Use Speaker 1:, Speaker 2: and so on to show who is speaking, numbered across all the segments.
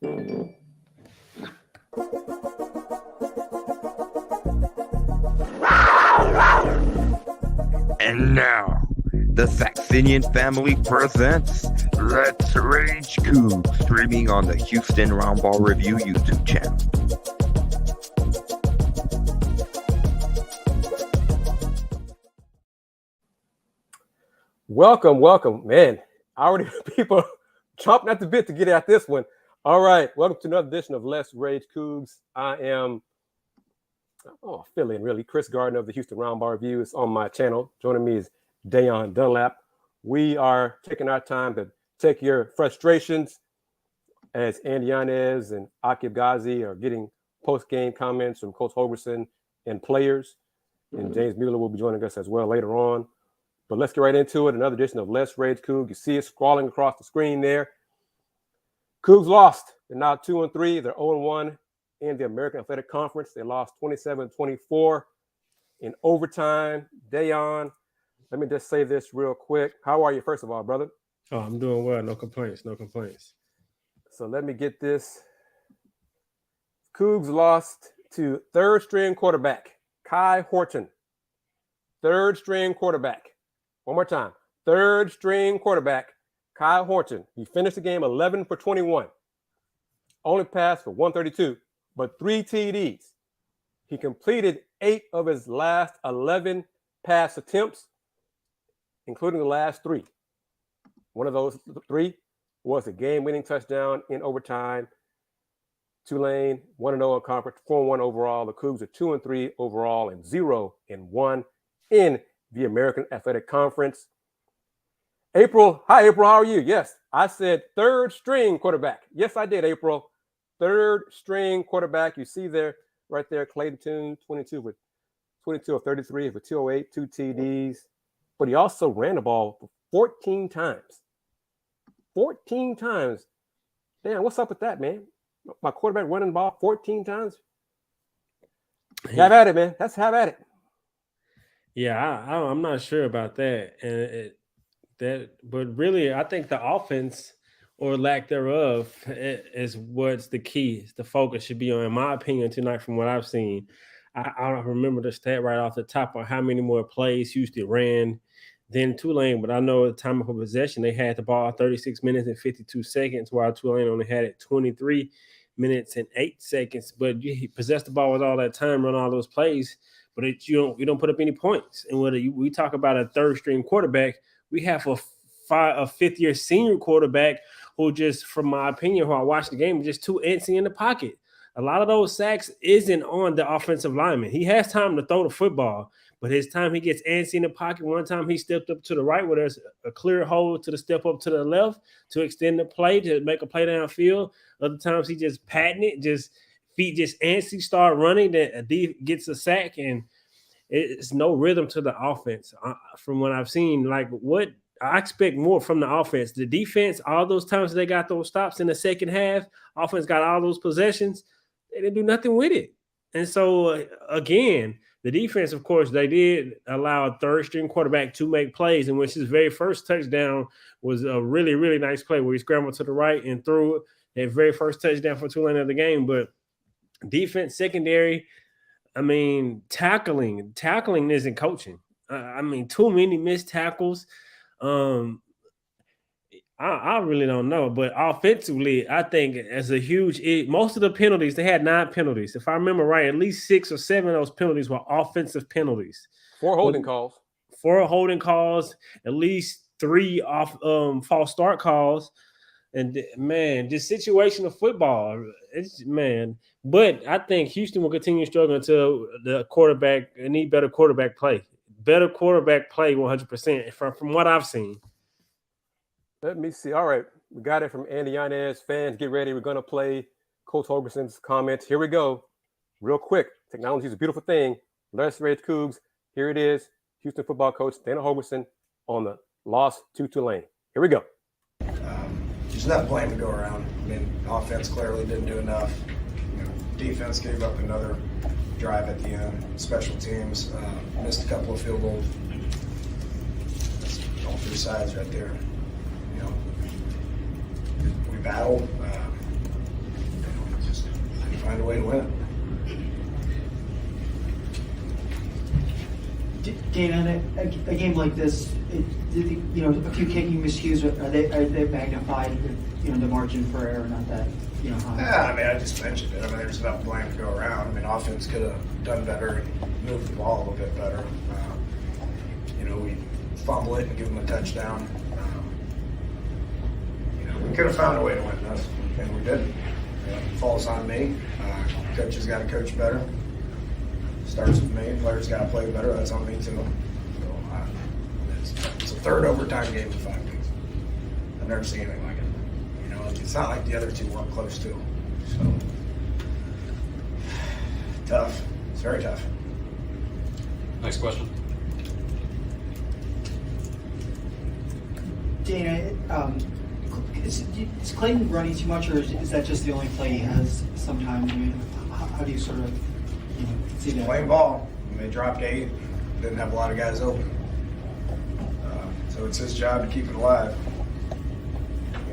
Speaker 1: And now, the Saxenian family presents Let's Rage Coogs, streaming on the Houston Roundball Review YouTube channel.
Speaker 2: Welcome. Man, already people chomping at the bit to get at this one. All right, welcome to another edition of Let's Rage Coogs. I am filling really Chris Gardner of the Houston Roundball Review is on my channel. Joining me is Da'Yon Dunlap. We are taking our time to take your frustrations as Andy Yanez and Akib Ghazi are getting post-game comments from Coach Holgerson and players. And James Mueller will be joining us as well later on. But let's get right into it. Another edition of Let's Rage Cougs. You see it scrolling across the screen there. Cougs lost. They're now 2-3. They're 0-1 in the American Athletic Conference. They lost 27-24 in overtime. Da'Yon, let me just say this real quick. How are you, first of all, brother?
Speaker 3: Oh, I'm doing well. No complaints.
Speaker 2: So let me get this. Cougs lost to third-string quarterback, Kai Horton. Third-string quarterback. One more time. Third-string quarterback, Kai Horton. He finished the game 11 for 21. Only passed for 132, but 3 TDs. He completed 8 of his last 11 pass attempts, including the last 3. One of those 3 was a game-winning touchdown in overtime. Tulane 1-0 in conference, 4-1 overall. The Cougs are 2-3 overall and 0-1 in the American Athletic Conference. April, hi April, how are you? Yes, I said third-string quarterback. Yes, I did, April. Third-string quarterback. You see there, right there, Clayton Tune, 22 of 33 for 208, 2 TDs. But he also ran the ball 14 times. 14 times. Damn, what's up with that, man? My quarterback running the ball 14 times? Have at it, man. Let's have at it.
Speaker 3: Yeah, I'm not sure about that. But really, I think the offense or lack thereof is what's the key. The focus should be on, in my opinion, tonight from what I've seen. I don't remember the stat right off the top on how many more plays Houston ran than Tulane, but I know at the time of possession, they had the ball 36 minutes and 52 seconds, while Tulane only had it 23 minutes and 8 seconds. But you possessed the ball with all that time, run all those plays, but you don't put up any points. And whether we talk about a third-string quarterback, we have a fifth-year senior quarterback who just, from my opinion, who I watched the game, just too antsy in the pocket. A lot of those sacks isn't on the offensive lineman. He has time to throw the football, but his time he gets antsy in the pocket. One time he stepped up to the right where there's a clear hole to the step up to the left to extend the play, to make a play downfield. Other times he just patting it, just feet just antsy, start running, that gets a sack, and it's no rhythm to the offense. From what I've seen, like what I expect more from the offense. The defense, all those times they got those stops in the second half, offense got all those possessions, they didn't do nothing with it. And so, again, the defense, of course, they did allow a third-string quarterback to make plays, in which his very first touchdown was a really, really nice play where he scrambled to the right and threw that very first touchdown for Tulane of the game. But defense, secondary, I mean, tackling isn't coaching. I mean, too many missed tackles. I really don't know, but offensively, I think as a huge most of the penalties, they had 9 penalties. If I remember right, at least 6 or 7 of those penalties were offensive penalties.
Speaker 2: 4 holding calls.
Speaker 3: 4 holding calls, at least 3 off false start calls. And man, this situational football, But I think Houston will continue struggling until the quarterback need better quarterback play. Better quarterback play 100% from what I've seen.
Speaker 2: Let me see. All right. We got it from Andy Yanez. Fans, get ready. We're going to play Coach Holgerson's comments. Here we go. Real quick. Technology is a beautiful thing. Let's Rage Cougs. Here it is. Houston football coach Dana Holgorsen on the loss to Tulane. Here we go.
Speaker 4: There's enough blame to go around. I mean, offense clearly didn't do enough. Defense gave up another drive at the end. Special teams missed a couple of field goals. That's all 3 sides right there. We battled. find a way to win.
Speaker 5: Dana, a game like this, a few kicking miscues, are they magnified with, the margin for error, not that, high?
Speaker 4: Yeah, I mean, I just mentioned it. I mean, there's enough blame to go around. I mean, offense could have done better and moved the ball a little bit better. We fumble it and give them a touchdown. We could have found a way to win this, and we didn't. It falls on me. Coaches got to coach better. Starts with me. Players got to play better. That's on me too. So it's a third overtime game in 5 weeks. I've never seen anything like it. It's not like the other two weren't close to. So tough. It's very tough.
Speaker 6: Next question.
Speaker 5: Dana, is Clayton running too much, or is that just the only play he has sometimes? I mean, how do you sort of see that?
Speaker 4: Playing ball. They dropped 8. Didn't have a lot of guys open. So it's his job to keep it alive.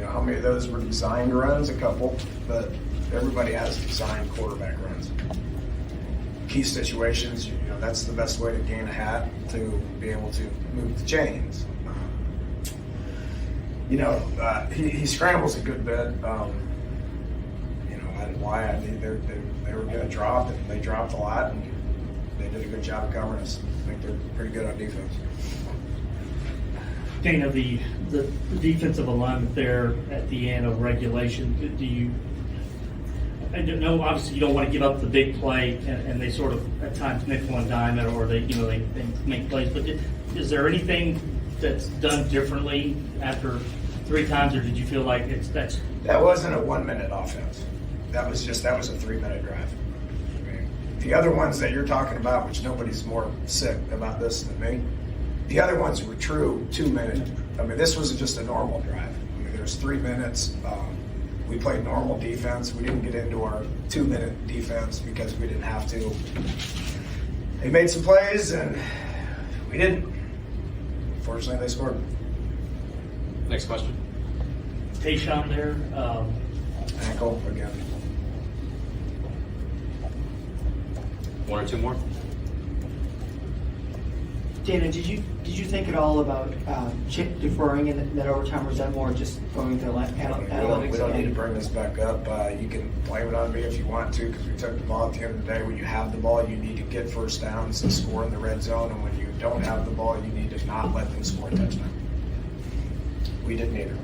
Speaker 4: How many of those were designed runs? A couple, but everybody has designed quarterback runs. Key situations, that's the best way to gain a hat, to be able to move the chains. He scrambles a good bit. Why? I mean, they were going to drop, and they dropped a lot, and they did a good job of covering us. I think they're pretty good on defense.
Speaker 7: Dana, the defensive alignment there at the end of regulation, I don't know, obviously you don't want to give up the big play, and they sort of at times nickel and dime it, or they make plays, but is there anything that's done differently after 3 times, or did you feel like
Speaker 4: that wasn't a 1-minute offense? That was a 3-minute drive. I mean, the other ones that you're talking about, which nobody's more sick about this than me, the other ones were true 2-minute. I mean, this was just a normal drive. I mean, there's 3 minutes. We played normal defense. We didn't get into our 2-minute defense because we didn't have to. They made some plays, and we didn't. Fortunately, they scored.
Speaker 6: Next question.
Speaker 7: Tayshaun there?
Speaker 4: Ankle again.
Speaker 6: 1 or 2 more.
Speaker 5: Dana, did you think at all about Chip deferring in that overtime, or is that more just going to analytics?
Speaker 4: We don't need to bring this back up. You can blame it on me if you want to, because we took the ball at the end of the day. When you have the ball, you need to get first downs and score in the red zone. And when you don't have the ball, you need to not let them score a touchdown. We didn't either.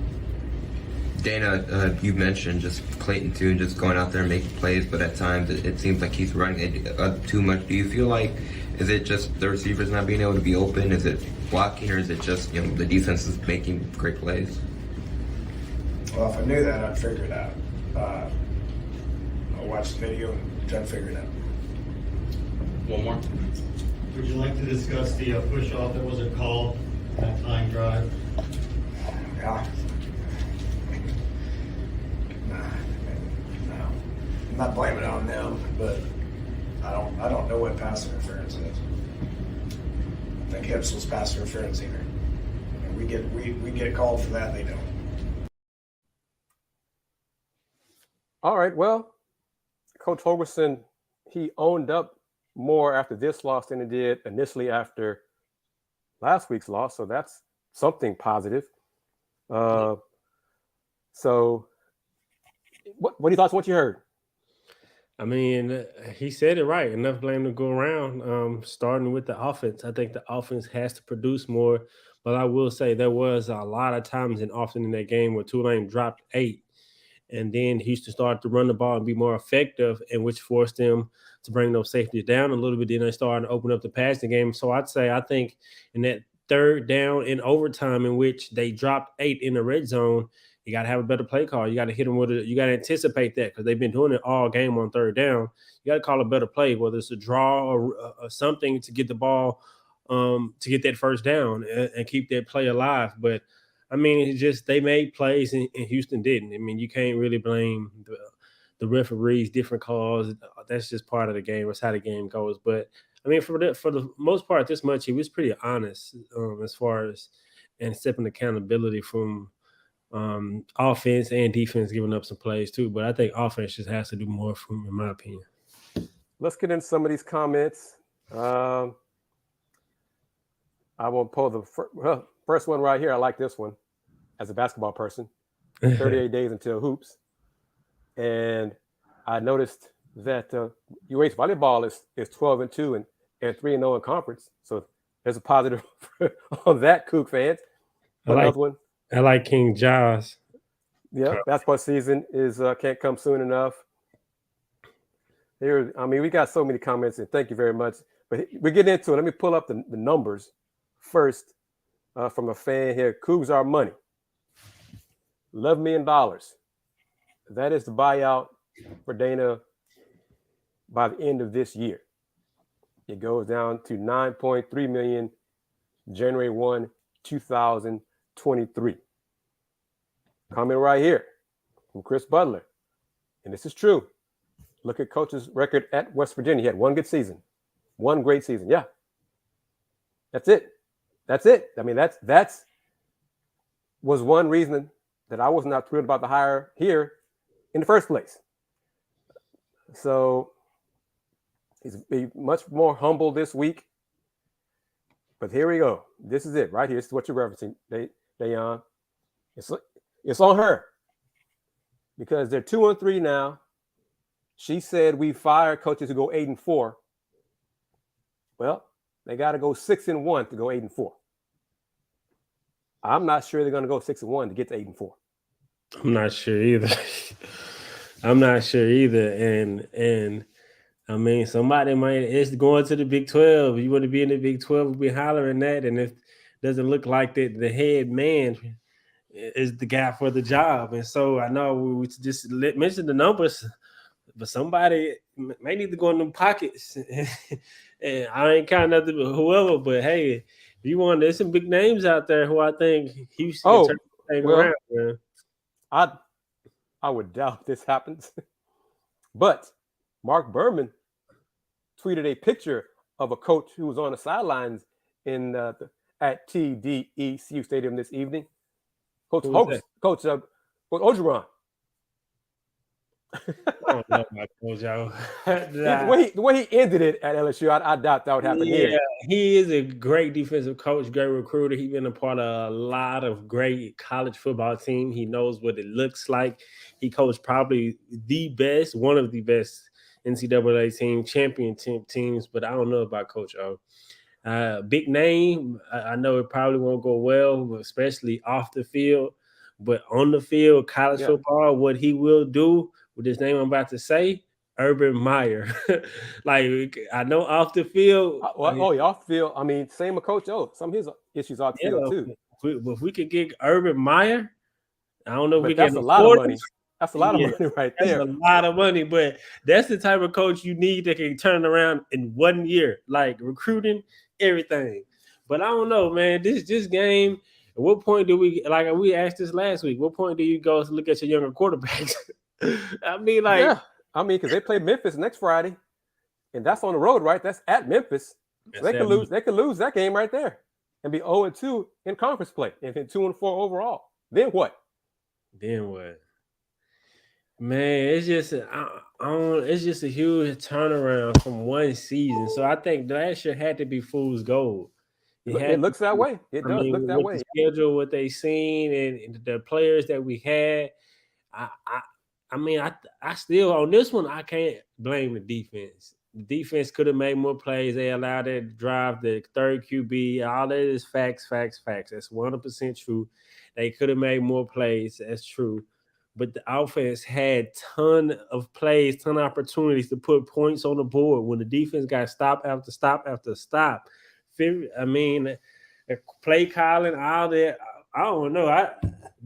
Speaker 1: Dana, you mentioned just Clayton too, and just going out there and making plays, but at times it seems like he's running too much. Do you feel like, is it just the receivers not being able to be open? Is it blocking, or is it just the defense is making great plays?
Speaker 4: Well, if I knew that, I'd figure it out. I'll watch the video and try to figure it out.
Speaker 6: 1 more.
Speaker 8: Would you like to discuss the push-off that wasn't called, that tying drive?
Speaker 4: Yeah. No. I'm not blaming it on them, but I don't know what pass interference is. I think Hips was pass interference either. We get called for that, they don't.
Speaker 2: All right, well, Coach Holgerson, he owned up more after this loss than he did initially after last week's loss, so that's something positive. So what are your thoughts on what you heard?
Speaker 3: I mean, he said it right. Enough blame to go around, starting with the offense. I think the offense has to produce more. But I will say there was a lot of times and often in that game where Tulane dropped 8. And then Houston started to run the ball and be more effective, and which forced them to bring those safeties down a little bit. Then they started to open up the passing game. So I think in that third down in overtime in which they dropped 8 in the red zone, you got to have a better play call. You got to hit them with it. You got to anticipate that, because they've been doing it all game on third down. You got to call a better play, whether it's a draw or something to get the ball, to get that first down and keep that play alive. But, I mean, it's just they made plays and Houston didn't. I mean, you can't really blame the referees, different calls. That's just part of the game. That's how the game goes. But, I mean, for the most part, this much, he was pretty honest as far as and accepting accountability from offense and defense giving up some plays too. But I think offense just has to do more for him, in my opinion.
Speaker 2: Let's get into some of these comments. I will pull the first one right here. I like this one as a basketball person. 38 days until hoops. And I noticed that UH volleyball is 12-2 and 3-0 in conference. So there's a positive on that, Coug fans. Another one.
Speaker 3: I like King Jaws.
Speaker 2: Yeah, basketball season is can't come soon enough. Here, I mean, we got so many comments, and thank you very much. But we get into it. Let me pull up the numbers first from a fan here. Cougs are money. $11 million. That is the buyout for Dana by the end of this year. It goes down to $9.3 million January 1, 2023. Comment right here from Chris Butler. And this is true. Look at Coach's record at West Virginia. He had one good season. One great season. Yeah. That's it. That's it. I mean, that's was one reason that I was not thrilled about the hire here in the first place. So he's much more humble this week. But here we go. This is it right here. This is what you're referencing, Da'Yon. It's on her because they're 2-3 now. She said we fire coaches who go 8-4. Well, they got to go 6-1 to go 8-4. I'm not sure they're going to go 6-1 to get to 8-4.
Speaker 3: I'm not sure either. And I mean, somebody it's going to the Big 12. You want to be in the Big 12, we'll be hollering that. And if it doesn't look like the head man is the guy for the job. And so I know we just mention the numbers, but somebody may need to go in them pockets. And I ain't counting nothing but whoever, but hey, there's some big names out there who I think Houston can turn the thing around, man.
Speaker 2: I would doubt this happens. But Mark Berman tweeted a picture of a coach who was on the sidelines at TDECU Stadium this evening. Coach Ogeron.
Speaker 3: I don't know about Coach O.
Speaker 2: The way he ended it at LSU, I doubt that would happen here.
Speaker 3: Yeah, he is a great defensive coach, great recruiter. He's been a part of a lot of great college football teams. He knows what it looks like. He coached probably one of the best NCAA champion teams, but I don't know about Coach O. Big name. I know it probably won't go well, especially off the field. But on the field, college football, what he will do with this name I'm about to say, Urban Meyer. Like, I know off the field.
Speaker 2: Off the field. I mean, same with Coach O. Some of his issues off the field, too.
Speaker 3: If we could get Urban Meyer, I don't know if we
Speaker 2: that's
Speaker 3: can.
Speaker 2: A lot of money. That's a lot of money right there.
Speaker 3: That's a lot of money, but that's the type of coach you need that can turn around in 1 year, like recruiting, everything. But I don't know, man. This game, at what point do we, like we asked this last week, what point do you go to look at your younger quarterbacks? I mean,
Speaker 2: because they play Memphis next Friday, and that's on the road, right? That's at Memphis. So they could lose. They could lose that game right there and be 0-2 in conference play, and then 2-4 overall. Then what?
Speaker 3: Man, it's just a huge turnaround from one season. So I think last year had to be fool's gold.
Speaker 2: It looks that way. It does look that way.
Speaker 3: The schedule, what they seen, and the players that we had. I still on this one, I can't blame the defense. The defense could have made more plays. They allowed it to drive the third QB. All that is facts. That's 100% true. They could have made more plays. That's true. But the offense had ton of plays, ton of opportunities to put points on the board when the defense got stop after stop after stop. I mean, play calling, all that. I don't know.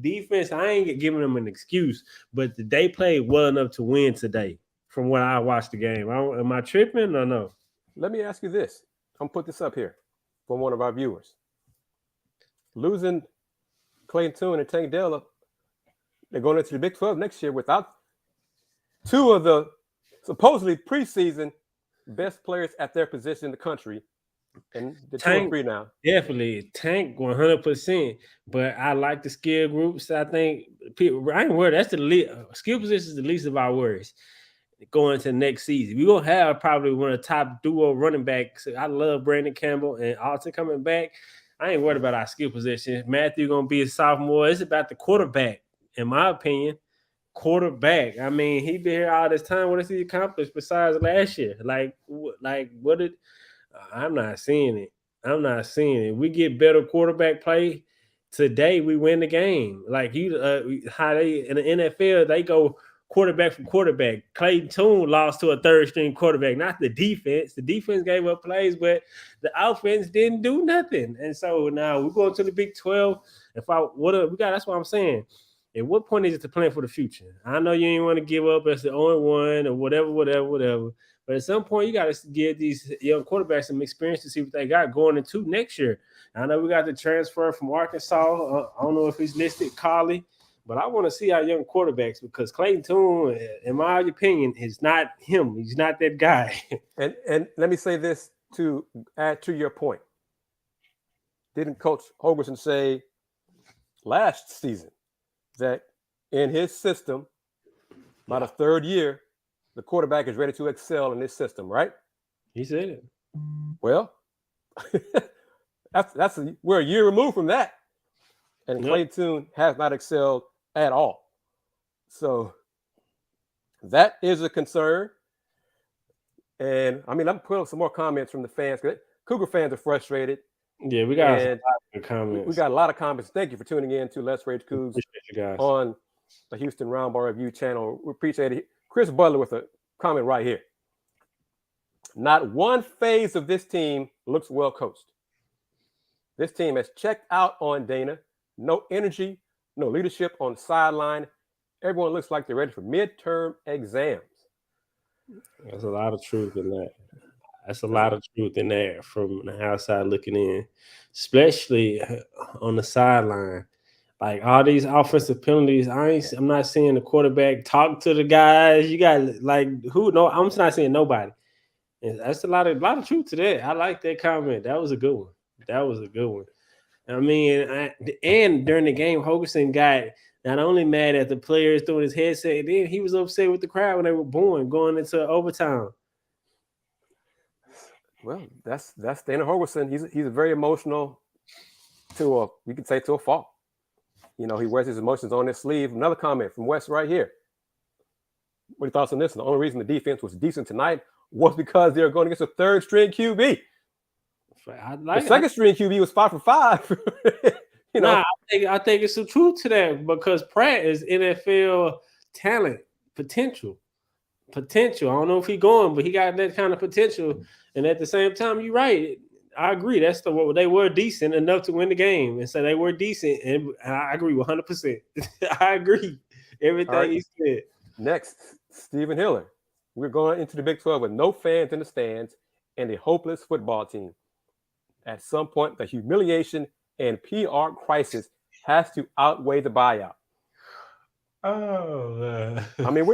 Speaker 3: Defense, I ain't giving them an excuse, but they played well enough to win today from when I watched the game. Am I tripping or no?
Speaker 2: Let me ask you this. I'm going to put this up here for one of our viewers. Losing Clayton Tune and Tank Della, they're going into the Big 12 next year without two of the supposedly preseason best players at their position in the country. And the
Speaker 3: 2
Speaker 2: 3 now.
Speaker 3: Definitely tank 100%. But I like the skill groups. I think people. I ain't worried. That's the skill position is the least of our worries going into next season. We're gonna have probably one of the top duo running backs. I love Brandon Campbell and Alton coming back. I ain't worried about our skill position. Matthew gonna be a sophomore. It's about the quarterback, in my opinion. Quarterback. I mean, he been here all this time. What has he accomplished besides last year? Like what did? I'm not seeing it. I'm not seeing it. We get better quarterback play today. We win the game. Like how they in the NFL they go quarterback from quarterback. Clayton Tune lost to a third string quarterback, not the defense. The defense gave up plays, but the offense didn't do nothing. And so now we're going to the Big 12. That's what I'm saying. At what point is it to plan for the future? I know you ain't want to give up as the only one or whatever. But at some point, you got to give these young quarterbacks some experience to see what they got going into next year. I know we got the transfer from Arkansas. I don't know if he's listed, Carly. But I want to see our young quarterbacks because Clayton Tune, in my opinion, is not him. He's not that guy.
Speaker 2: And let me say this to add to your point. Didn't Coach Holgerson say last season that in his system, by the third year, the quarterback is ready to excel in this system, right?
Speaker 3: He said it.
Speaker 2: Well, we're a year removed from that. And Clayton Tune has not excelled at all. So that is a concern. And I mean, I'm putting up some more comments from the fans. Cougar fans are frustrated.
Speaker 3: Yeah, we got a lot of comments.
Speaker 2: We got a lot of comments. Thank you for tuning in to Let's Rage Coogs on the Houston Roundball Review channel. We appreciate it. Chris Butler with a comment right here. Not one phase of this team looks well coached. This team has checked out on Dana. No energy, no leadership on the sideline. Everyone looks like they're ready for midterm exams.
Speaker 3: There's a lot of truth in that. That's a lot of truth in there from the outside looking in, especially on the sideline. Like all these offensive penalties, I'm not seeing the quarterback talk to the guys. You got like who? No, I'm not seeing nobody. And that's a lot of truth to that. I like that comment. That was a good one. I mean, and during the game, Holgerson got not only mad at the players throwing his headset, then he was upset with the crowd when they were going into overtime.
Speaker 2: Well, that's Dana Holgorsen. He's a very emotional to a fault. You know, he wears his emotions on his sleeve. Another comment from Wes right here. What are your thoughts on this? And the only reason the defense was decent tonight was because they were going against a third string QB. The second string QB was 5 for 5. You know,
Speaker 3: I think it's some truth to that because Pratt is NFL talent potential. I don't know if he's going, but he got that kind of potential. And at the same time, you're right. I agree. They were decent enough to win the game, and so they were decent. And I agree 100%. I agree everything he said.
Speaker 2: Next, Stephen Hiller. We're going into the Big 12 with no fans in the stands and a hopeless football team. At some point, the humiliation and PR crisis has to outweigh the buyout.
Speaker 3: Oh,
Speaker 2: I mean,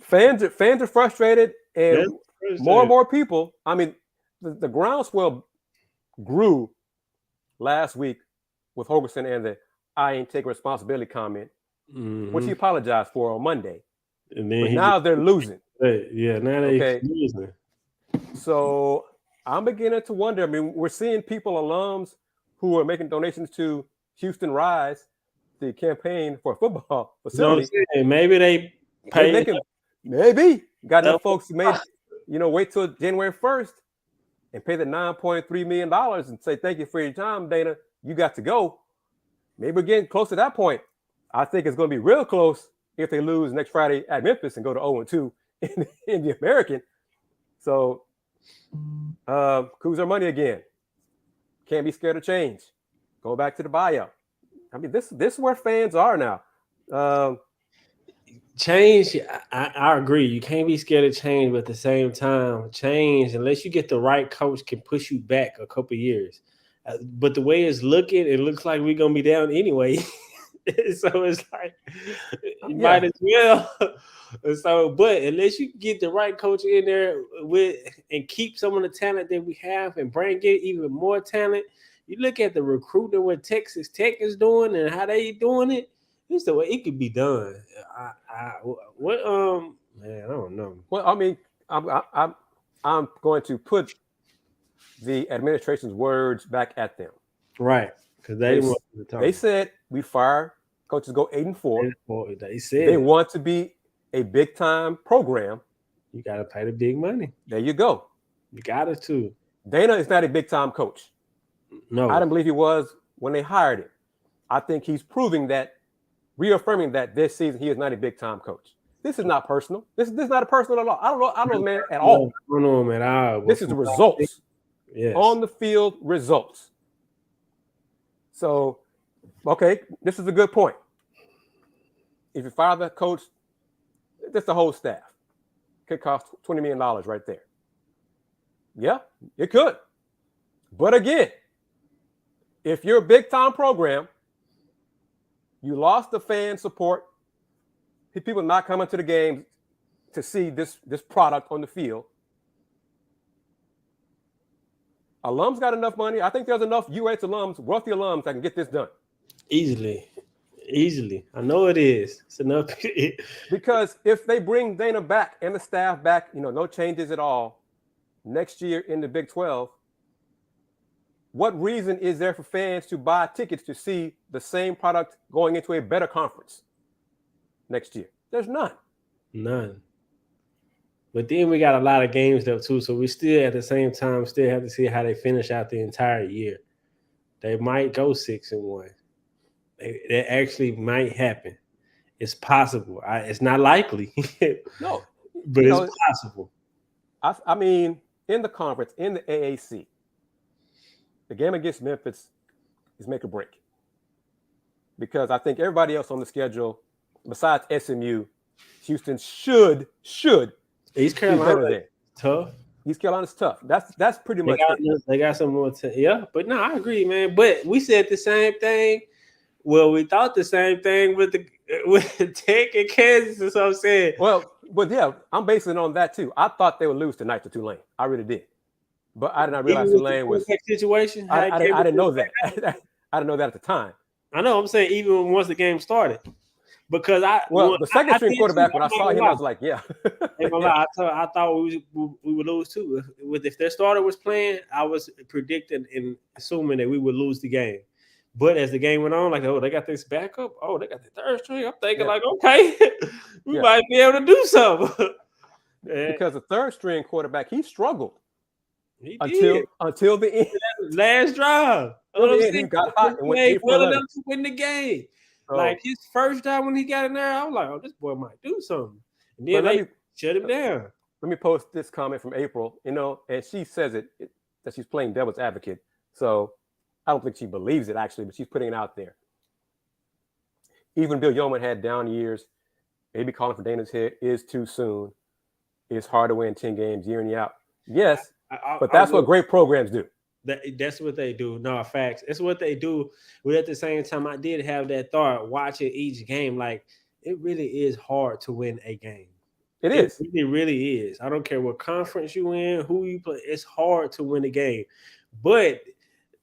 Speaker 2: fans are frustrated, and more people. I mean, the groundswell grew last week with Holgerson and the "I ain't taking responsibility" comment, which he apologized for on Monday.
Speaker 3: And then
Speaker 2: now they're losing.
Speaker 3: Yeah, now they're losing.
Speaker 2: So I'm beginning to wonder. I mean, we're seeing alums who are making donations to Houston Rise, the campaign for a football facility.
Speaker 3: Maybe they pay.
Speaker 2: Maybe got enough folks who wait till January 1st and pay the $9.3 million and say, thank you for your time, Dana. You got to go. Maybe we're getting close to that point. I think it's going to be real close if they lose next Friday at Memphis and go to 0-2 in the American. So Cougs are money again. Can't be scared of change. Go back to the buyout. I mean, this is where fans are now.
Speaker 3: Change, I agree. You can't be scared of change, but at the same time, change, unless you get the right coach, can push you back a couple years. But the way it's looking, it looks like we're going to be down anyway. So it's like, you might as well So, but unless you get the right coach in there and keep some of the talent that we have and bring in even more talent, you look at the recruiting what Texas Tech is doing and how they doing it. It's the way it could be done. Man, I don't know.
Speaker 2: Well, I mean, I'm going to put the administration's words back at them.
Speaker 3: Right, because they
Speaker 2: said we fire coaches go 8-4.
Speaker 3: They said
Speaker 2: they want to be a big time program.
Speaker 3: You got to pay the big money.
Speaker 2: There you go.
Speaker 3: You got to too.
Speaker 2: Dana is not a big time coach.
Speaker 3: No,
Speaker 2: I didn't believe he was when they hired him. I think he's reaffirming that this season he is not a big time coach. This is not personal. This is not a personal at all. I don't know, man, at all.
Speaker 3: I don't know him at all.
Speaker 2: This is the results.
Speaker 3: Yes.
Speaker 2: On the field results. So, okay, this is a good point. If you fire the coach, that's the whole staff. Could cost $20 million right there. Yeah, it could. But again, if you're a big-time program, you lost the fan support, people not coming to the games to see this product on the field. Alums got enough money. I think there's enough UH alums, wealthy alums that can get this done.
Speaker 3: Easily. I know it is. It's enough.
Speaker 2: Because if they bring Dana back and the staff back, no changes at all, next year in the Big 12, what reason is there for fans to buy tickets to see the same product going into a better conference next year? There's none.
Speaker 3: None. But then we got a lot of games though too, so we still at the same time still have to see how they finish out the entire year. They might go 6-1. That actually might happen. It's possible. It's not likely.
Speaker 2: No,
Speaker 3: but it's possible.
Speaker 2: I mean, in the conference, in the AAC, the game against Memphis is make or break. Because I think everybody else on the schedule, besides SMU, Houston should
Speaker 3: East Carolina tough.
Speaker 2: East Carolina's tough. That's pretty much it.
Speaker 3: They got some more. Yeah, but no, I agree, man. But we said the same thing. Well, we thought the same thing with Tech and Kansas. Is what I'm saying.
Speaker 2: Well, but yeah, I'm basing it on that too. I thought they would lose tonight to Tulane. I really did, but I did not realize Tulane was
Speaker 3: situation.
Speaker 2: I didn't know that. I didn't know that at the time.
Speaker 3: I know. I'm saying even once the game started. Because
Speaker 2: the second string quarterback, when I saw him, I was like, yeah.
Speaker 3: I thought we would lose too. If their starter was playing, I was predicting and assuming that we would lose the game. But as the game went on, like, they got this backup. Oh, they got the third string. I'm thinking okay, we might be able to do something.
Speaker 2: Because the third string quarterback, he struggled
Speaker 3: until
Speaker 2: the end.
Speaker 3: Last drive.
Speaker 2: He got hot and went
Speaker 3: well enough to win the game. Like his first time when he got in there, I was like, this boy might do something. And then they shut him down.
Speaker 2: Let me post this comment from April, and she says that she's playing devil's advocate. So I don't think she believes it actually, but she's putting it out there. Even Bill Yeoman had down years. Maybe calling for Dana's head is too soon. It's hard to win 10 games year in, year out. Yes, but that's what great programs do.
Speaker 3: That's what they do. No, facts. That's what they do. But at the same time, I did have that thought watching each game. Like, it really is hard to win a game.
Speaker 2: It is.
Speaker 3: It really is. I don't care what conference you in, who you play. It's hard to win a game. But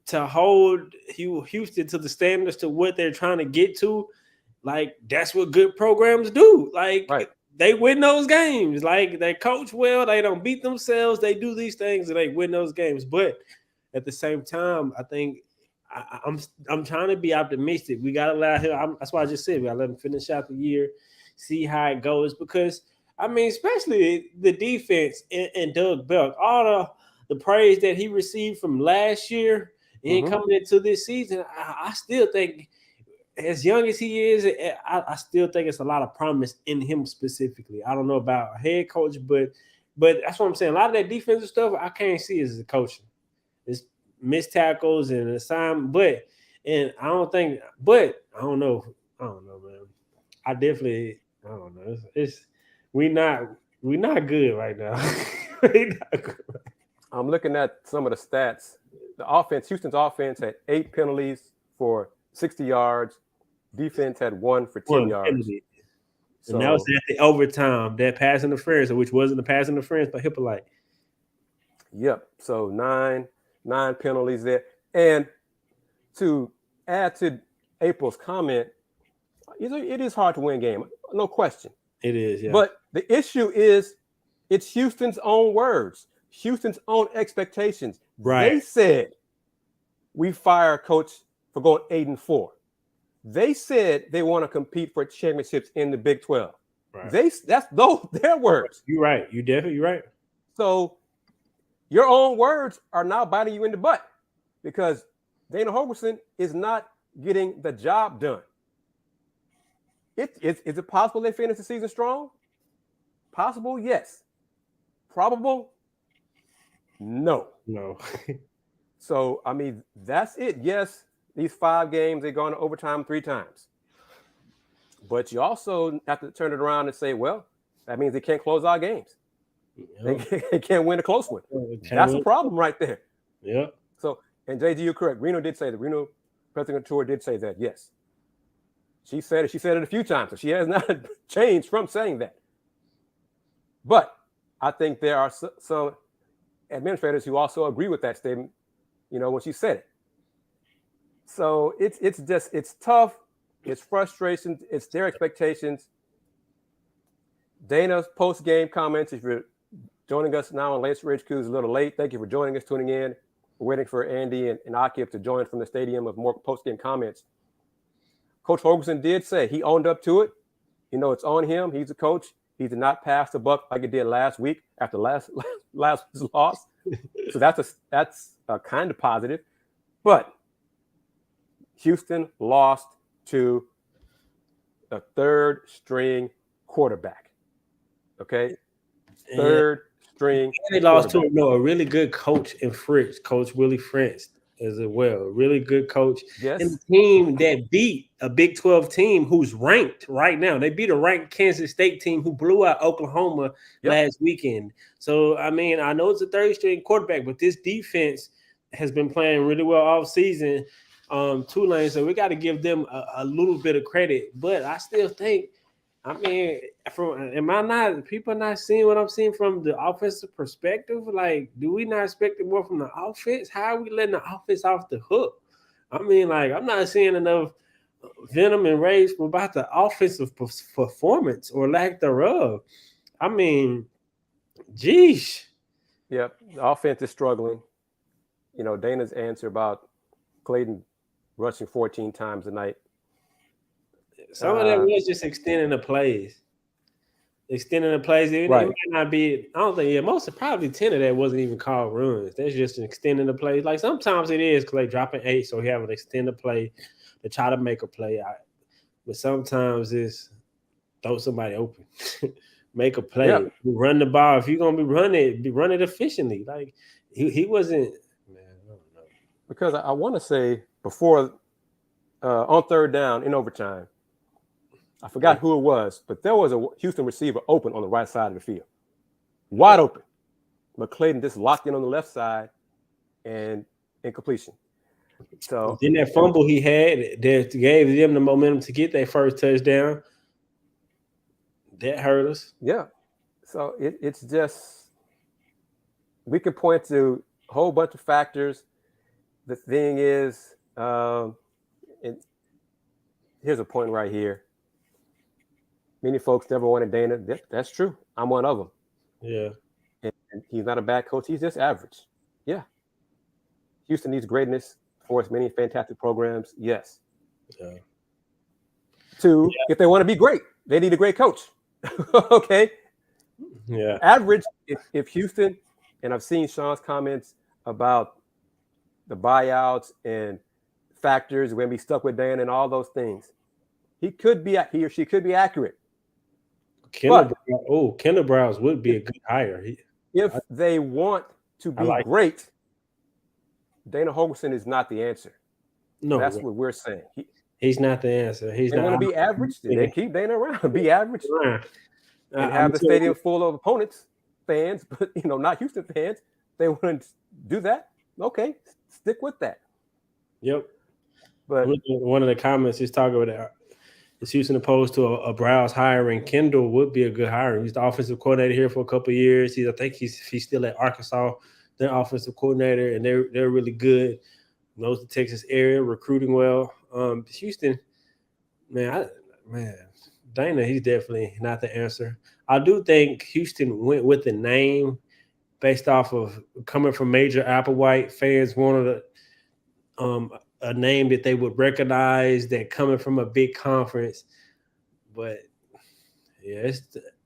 Speaker 3: to hold Houston to the standards to what they're trying to get to, like, that's what good programs do. Like, They win those games. Like, they coach well. They don't beat themselves. They do these things and they win those games. But at the same time, I think I'm trying to be optimistic. We got to allow him. That's why I just said we got to let him finish out the year, see how it goes. Because, I mean, especially the defense and Doug Belk, all the praise that he received from last year and coming into this season, I still think, as young as he is, I still think it's a lot of promise in him specifically. I don't know about a head coach, but that's what I'm saying. A lot of that defensive stuff I can't see as a coaching. It's missed tackles and assignment, I don't know, man. I don't know. We're not good right now. We're not good.
Speaker 2: I'm looking at some of the stats. The offense, Houston's offense had 8 penalties for 60 yards. Defense had 1 for 10 yards.
Speaker 3: And that was at the overtime, that pass interference, which wasn't a pass interference, but Hippolyte.
Speaker 2: Yep. So nine penalties there. And to add to April's comment, it is hard to win a game, no question.
Speaker 3: It is, yeah.
Speaker 2: But the issue is it's Houston's own words, Houston's own expectations.
Speaker 3: Right.
Speaker 2: They said we fire a coach for going 8-4. They said they want to compete for championships in the Big 12.
Speaker 3: Right.
Speaker 2: That's their words.
Speaker 3: You're right. You're definitely right.
Speaker 2: So your own words are now biting you in the butt because Dana Holgorsen is not getting the job done. Is it possible they finish the season strong? Possible, yes. Probable? No. So, I mean, that's it. Yes, these 5 games, they've gone to overtime 3 times. But you also have to turn it around and say, well, that means they can't close our games. Yep. They can't win a close one. That's a problem right there.
Speaker 3: Yeah.
Speaker 2: So, and JG, you're correct. Reno did say that. Reno, President Tour did say that, yes. She said it. She said it a few times. So she has not changed from saying that. But I think there are some administrators who also agree with that statement, when she said it. So it's tough. It's frustration. It's their expectations. Dana's post-game comments, if you're joining us now on Rage Coogs a little late, thank you for joining us, tuning in. We're waiting for Andy and Akif to join from the stadium with more post-game comments. Coach Holgerson did say he owned up to it. It's on him. He's a coach. He did not pass the buck like he did last week after last loss. So that's a kind of positive. But Houston lost to a third-string quarterback. Okay? Third-string
Speaker 3: They lost to a really good coach in Fritz, Coach Willie Fritz as well. A really good coach.
Speaker 2: Yes.
Speaker 3: And the team that beat a Big 12 team who's ranked right now. They beat a ranked Kansas State team who blew out Oklahoma last weekend. So, I mean, I know it's a third-string quarterback, but this defense has been playing really well all season. Tulane, so we got to give them a little bit of credit. But I still think, people not seeing what I'm seeing from the offensive perspective? Like, do we not expect it more from the offense? How are we letting the offense off the hook? I mean, like, I'm not seeing enough venom and rage about the offensive performance or lack thereof. I mean, geez.
Speaker 2: Yep, the offense is struggling. Dana's answer about Clayton rushing 14 times a night.
Speaker 3: Some of that was just extending the plays. It might not be, I don't think, probably 10 of that wasn't even called runs. That's just extending the plays. Like sometimes it is Clay dropping 8, so he have an extended play to try to make a play out. But sometimes it's throw somebody open. Make a play.
Speaker 2: Yeah.
Speaker 3: Run the ball. If you're gonna run it efficiently. Like he wasn't, man, I don't know.
Speaker 2: Because I want to say before on third down in overtime, I forgot who it was, but there was a Houston receiver open on the right side of the field. Wide open. But Clayton just locked in on the left side and incompletion. So
Speaker 3: then that fumble he had that gave them the momentum to get their first touchdown. That hurt us.
Speaker 2: Yeah. So it's just, we can point to a whole bunch of factors. The thing is, here's a point right here. Many folks never wanted Dana. That's true. I'm one of them.
Speaker 3: Yeah.
Speaker 2: And he's not a bad coach. He's just average. Yeah. Houston needs greatness for its many fantastic programs. Yes.
Speaker 3: Yeah.
Speaker 2: If they want to be great, they need a great coach. Okay.
Speaker 3: Yeah.
Speaker 2: Average, if Houston, and I've seen Sean's comments about the buyouts and factors, we're going to be stuck with Dan and all those things. He or she could be accurate.
Speaker 3: Kendall Browns would be a good hire.
Speaker 2: If they want to be great, Dana Holgorsen is not the answer.
Speaker 3: No,
Speaker 2: that's what we're saying.
Speaker 3: He's not the answer. They
Speaker 2: want to be average. They keep Dana around. Be average. And have the stadium full of opponents, fans, but not Houston fans. They want to do that. Okay, stick with that.
Speaker 3: Yep.
Speaker 2: But
Speaker 3: one of the comments is talking about is Houston opposed to a Browse hiring? Kendall would be a good hire. He's the offensive coordinator here for a couple of years. I think he's still at Arkansas, their offensive coordinator, and they're really good. Knows the Texas area, recruiting well. Houston, man, Dana, he's definitely not the answer. I do think Houston went with the name based off of coming from major Applewhite fans, wanted a name that they would recognize, that coming from a big conference. But yeah,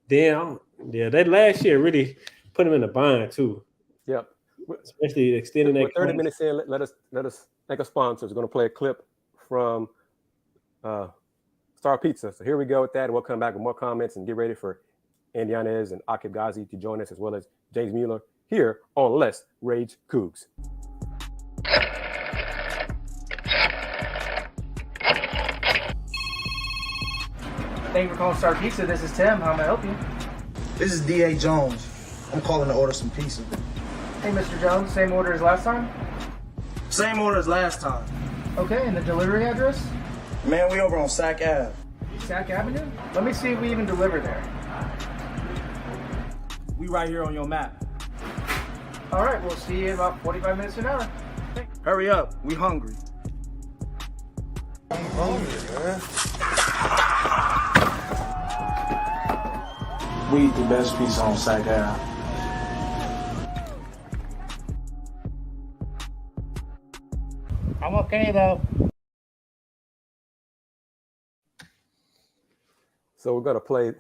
Speaker 3: that last year really put them in a bind too.
Speaker 2: Yep.
Speaker 3: Especially extending that.
Speaker 2: We're 30 minutes in. Let us thank our sponsors. We're going to play a clip from Star Pizza. So here we go with that, and we'll come back with more comments and get ready for Andy Yanez and Akib Ghazi to join us, as well as James Mueller here on Let's Rage Coogs.
Speaker 9: Thank you for calling Star Pizza. This is Tim. How may I help you?
Speaker 10: This is D.A. Jones. I'm calling to order some pizza.
Speaker 9: Hey, Mr. Jones. Same order as last time?
Speaker 10: Same order as last time.
Speaker 9: Okay, and the delivery address?
Speaker 10: Man, we over on Sac Ave.
Speaker 9: Sac Avenue? Let me see if we even deliver there.
Speaker 10: We right here on your map.
Speaker 9: All right, we'll see you in about 45 minutes to an hour.
Speaker 10: Hurry up. We hungry.
Speaker 11: I'm hungry, man.
Speaker 10: We eat the best pizza on Sac Ave.
Speaker 9: I'm okay, though.
Speaker 2: So we're going to play,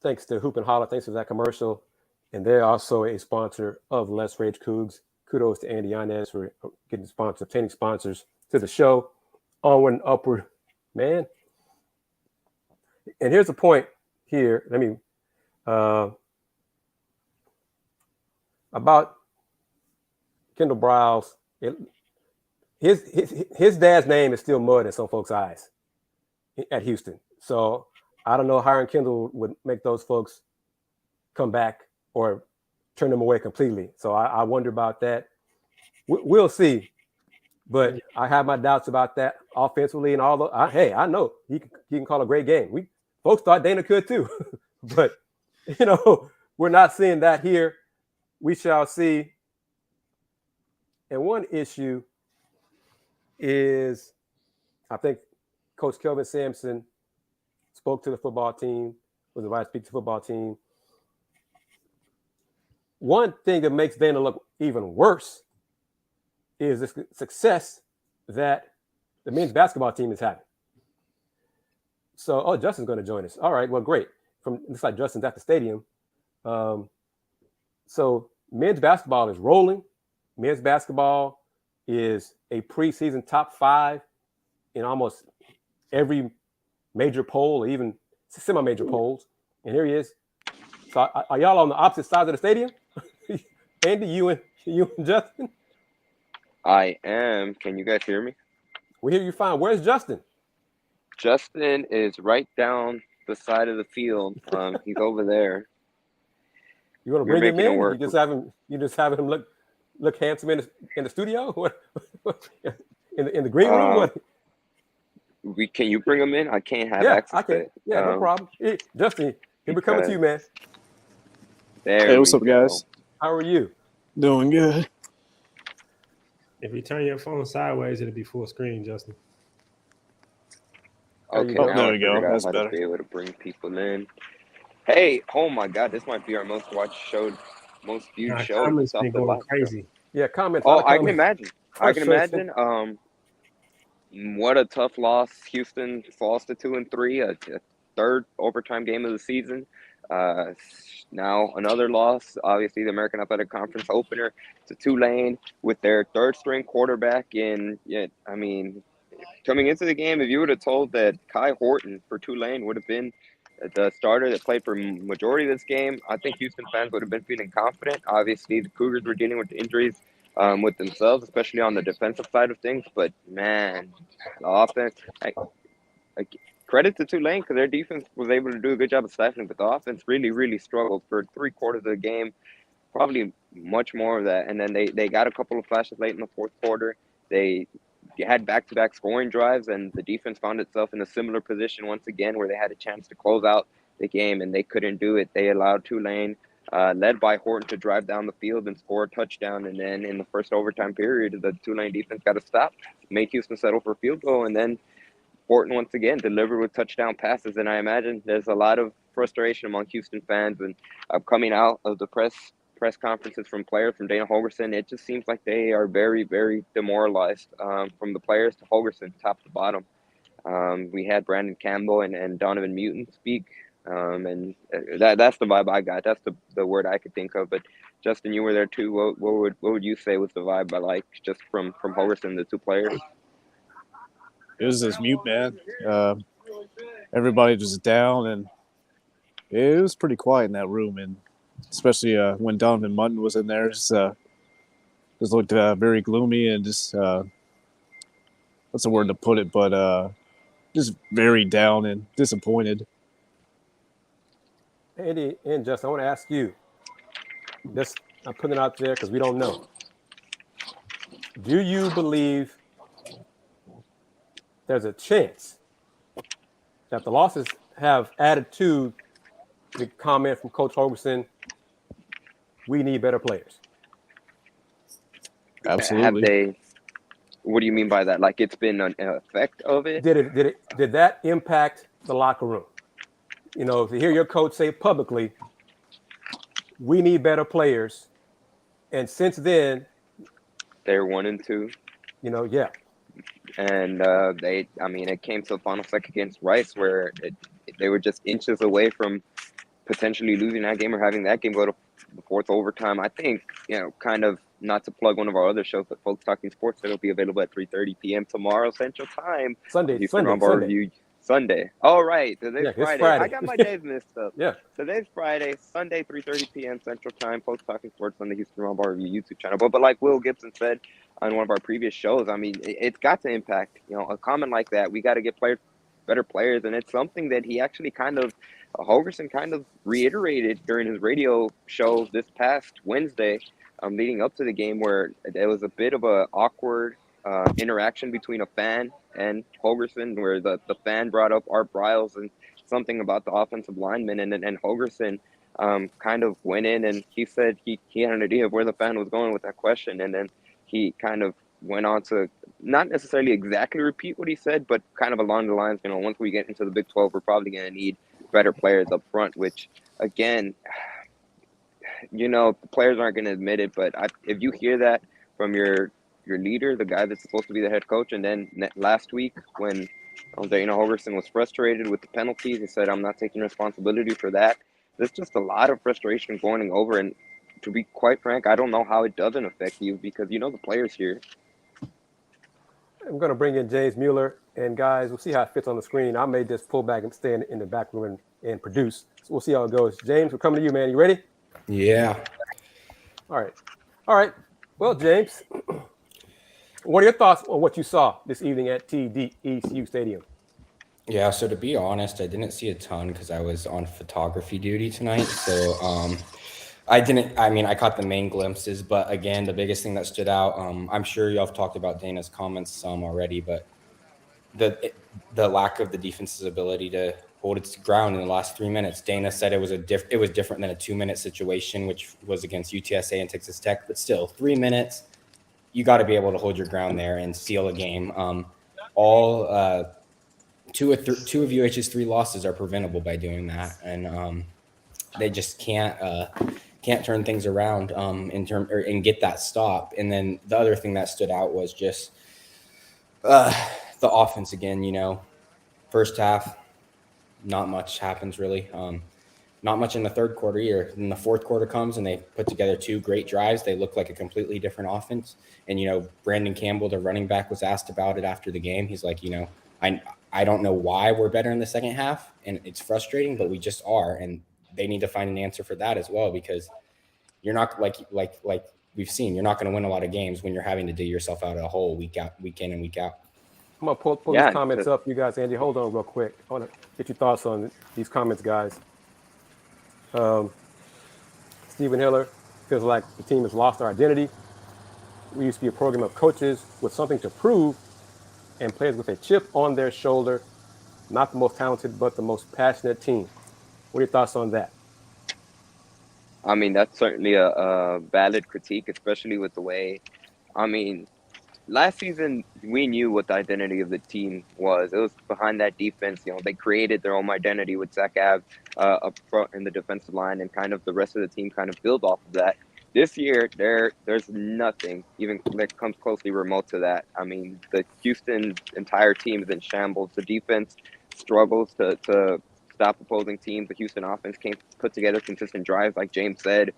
Speaker 2: thanks to Hoop and Holler, thanks for that commercial. And they're also a sponsor of Let's Rage Coogs. Kudos to Andy Yanez for obtaining sponsors to the show. Onward and upward, man. And here's the point here. About Kendall Browse. His dad's name is still mud in some folks' eyes at Houston. So I don't know hiring Kendall would make those folks come back or turn them away completely. So I wonder about that. We'll see. But I have my doubts about that offensively and all the. I know he can call a great game. Folks thought Dana could too, but we're not seeing that here. We shall see. And one issue is, I think Coach Kelvin Sampson spoke to the football team, was invited to speak to the football team. One thing that makes Dana look even worse is the success that the men's basketball team is having. So, Justin's going to join us. All right, well, great. Looks like Justin's at the stadium. So men's basketball is rolling. Men's basketball is a preseason top 5 in almost every major poll, or even semi-major polls. And here he is. So are y'all on the opposite sides of the stadium? Andy, you and Justin?
Speaker 1: I am. Can you guys hear me?
Speaker 2: We hear you fine. Where's Justin?
Speaker 1: Justin is right down the side of the field. He's over there.
Speaker 2: You want to bring him in? You just have him look handsome in the studio? in the green room? What?
Speaker 1: Can you bring him in? I can't have access.
Speaker 2: I can.
Speaker 1: to it.
Speaker 2: No problem. Hey, Justin, we're coming to you, man.
Speaker 1: Hey,
Speaker 12: what's up, guys?
Speaker 2: How are you?
Speaker 12: Doing good.
Speaker 3: If you turn your phone sideways, it'll be full screen, Justin.
Speaker 1: Okay,
Speaker 12: there we go. That's
Speaker 1: better. To be able to bring people in. Hey, oh my God, this might be our most watched show, most viewed show.
Speaker 3: Comments been going crazy.
Speaker 2: Yeah, comments.
Speaker 1: Oh, I can imagine. I can imagine. What a tough loss. Houston falls to 2-3, a third overtime game of the season. Now another loss. Obviously, the American Athletic Conference opener to Tulane with their third string quarterback. Coming into the game, if you would have told that Kai Horton for Tulane would have been the starter that played for majority of this game, I think Houston fans would have been feeling confident. Obviously, the Cougars were dealing with injuries with themselves, especially on the defensive side of things. But, man, the offense credit to Tulane because their defense was able to do a good job of stifling, but the offense really, really struggled for 3/4 of the game, probably much more of that. And then they got a couple of flashes late in the fourth quarter. They
Speaker 11: had back-to-back scoring drives, and the defense found itself in a similar position once again where they had a chance to close out the game, and they couldn't do it. They allowed Tulane, led by Horton, to drive down the field and score a touchdown, and then in the first overtime period, the Tulane defense got a stop, made Houston settle for a field goal, and then Horton once again delivered with touchdown passes. And I imagine there's a lot of frustration among Houston fans, and coming out of the press conferences from players, from Dana Holgorsen, it just seems like they are very, very demoralized, from the players to Holgerson, top to bottom. We had Brandon Campbell and Donovan Mutin speak, and that's the vibe I got. That's the word I could think of. But Justin, you were there too. What would you say was the vibe I like just from Holgerson, the two players?
Speaker 12: It was this mute, man. Everybody was down, and it was pretty quiet in that room, and especially when Donovan Mutton was in there, just looked very gloomy and just what's the word to put it, but just very down and disappointed.
Speaker 2: Andy and Justin, I want to ask you. This I'm putting it out there because we don't know. Do you believe there's a chance that the losses have added to the comment from Coach Holgerson, we need better players?
Speaker 12: Absolutely.
Speaker 11: Have they? What do you mean by that? Like it's been an effect of it?
Speaker 2: Did that impact the locker room? You know, to hear your coach say publicly, we need better players, and since then,
Speaker 11: they're 1-2.
Speaker 2: You know, yeah.
Speaker 11: And it came to the final second against Rice where they were just inches away from potentially losing that game or having that game go to the fourth overtime. I think, kind of not to plug one of our other shows, but Folks Talking Sports, that'll be available at 3:30 p.m. tomorrow Central Time. Sunday. All right. Today's Friday. I got my days mixed up.
Speaker 2: Yeah.
Speaker 11: Today's Friday, Sunday, 3:30 p.m. Central Time. Folks Talking Sports on the Houston Rumbar Review YouTube channel. But like Will Gibson said on one of our previous shows, I mean, it's got to impact, a comment like that. We got to get better players. And it's something that he actually Holgerson kind of reiterated during his radio show this past Wednesday, leading up to the game, where there was a bit of a awkward interaction between a fan and Holgerson, where the fan brought up Art Briles and something about the offensive lineman, and Holgerson kind of went in and he said he had an idea of where the fan was going with that question, and then he kind of went on to not necessarily exactly repeat what he said, but kind of along the lines, once we get into the Big 12, we're probably going to need better players up front, which again, the players aren't going to admit it, but if you hear that from your leader, the guy that's supposed to be the head coach, and then last week when Dana Holgorsen was frustrated with the penalties, he said, I'm not taking responsibility for that. There's just a lot of frustration going over, and to be quite frank, I don't know how it doesn't affect you, because the players here.
Speaker 2: I'm going to bring in James Mueller, and guys, we'll see how it fits on the screen. I may just pull back and stay in the back room and produce. So we'll see how it goes. James, we're coming to you, man. You ready?
Speaker 13: Yeah.
Speaker 2: All right. Well, James, what are your thoughts on what you saw this evening at TDECU Stadium?
Speaker 13: Yeah, so to be honest, I didn't see a ton because I was on photography duty tonight. So I caught the main glimpses, but again, the biggest thing that stood out, I'm sure y'all have talked about Dana's comments some already, but the lack of the defense's ability to hold its ground in the last 3 minutes. Dana said it was different than a 2-minute situation, which was against UTSA and Texas Tech, but still 3 minutes, you got to be able to hold your ground there and seal a game. Two of UH's 3 losses are preventable by doing that, and they just can't turn things around and get that stop. And then the other thing that stood out was just the offense again. First half, not much happens really. Not much in the third quarter either. Then the fourth quarter comes and they put together 2 great drives. They look like a completely different offense. And, Brandon Campbell, the running back, was asked about it after the game. He's like, I don't know why we're better in the second half, and it's frustrating, but we just are. And they need to find an answer for that as well, because you're not like we've seen, you're not going to win a lot of games when you're having to dig yourself out of a hole week in and week out.
Speaker 2: I'm going to pull these comments up, you guys. Andy, hold on real quick. I want to get your thoughts on these comments, guys. Stephen Hiller feels like the team has lost our identity. We used to be a program of coaches with something to prove and players with a chip on their shoulder. Not the most talented, but the most passionate team. What are your thoughts on that?
Speaker 11: I mean, that's certainly a valid critique, especially with the way, I mean, last season, we knew what the identity of the team was. It was behind that defense. You know, they created their own identity with Zach Ave up front in the defensive line, and kind of the rest of the team kind of build off of that. This year, there's nothing even that comes closely remote to that. I mean, the Houston entire team is in shambles. The defense struggles to stop opposing teams. The Houston offense can't put together consistent drives, like James said.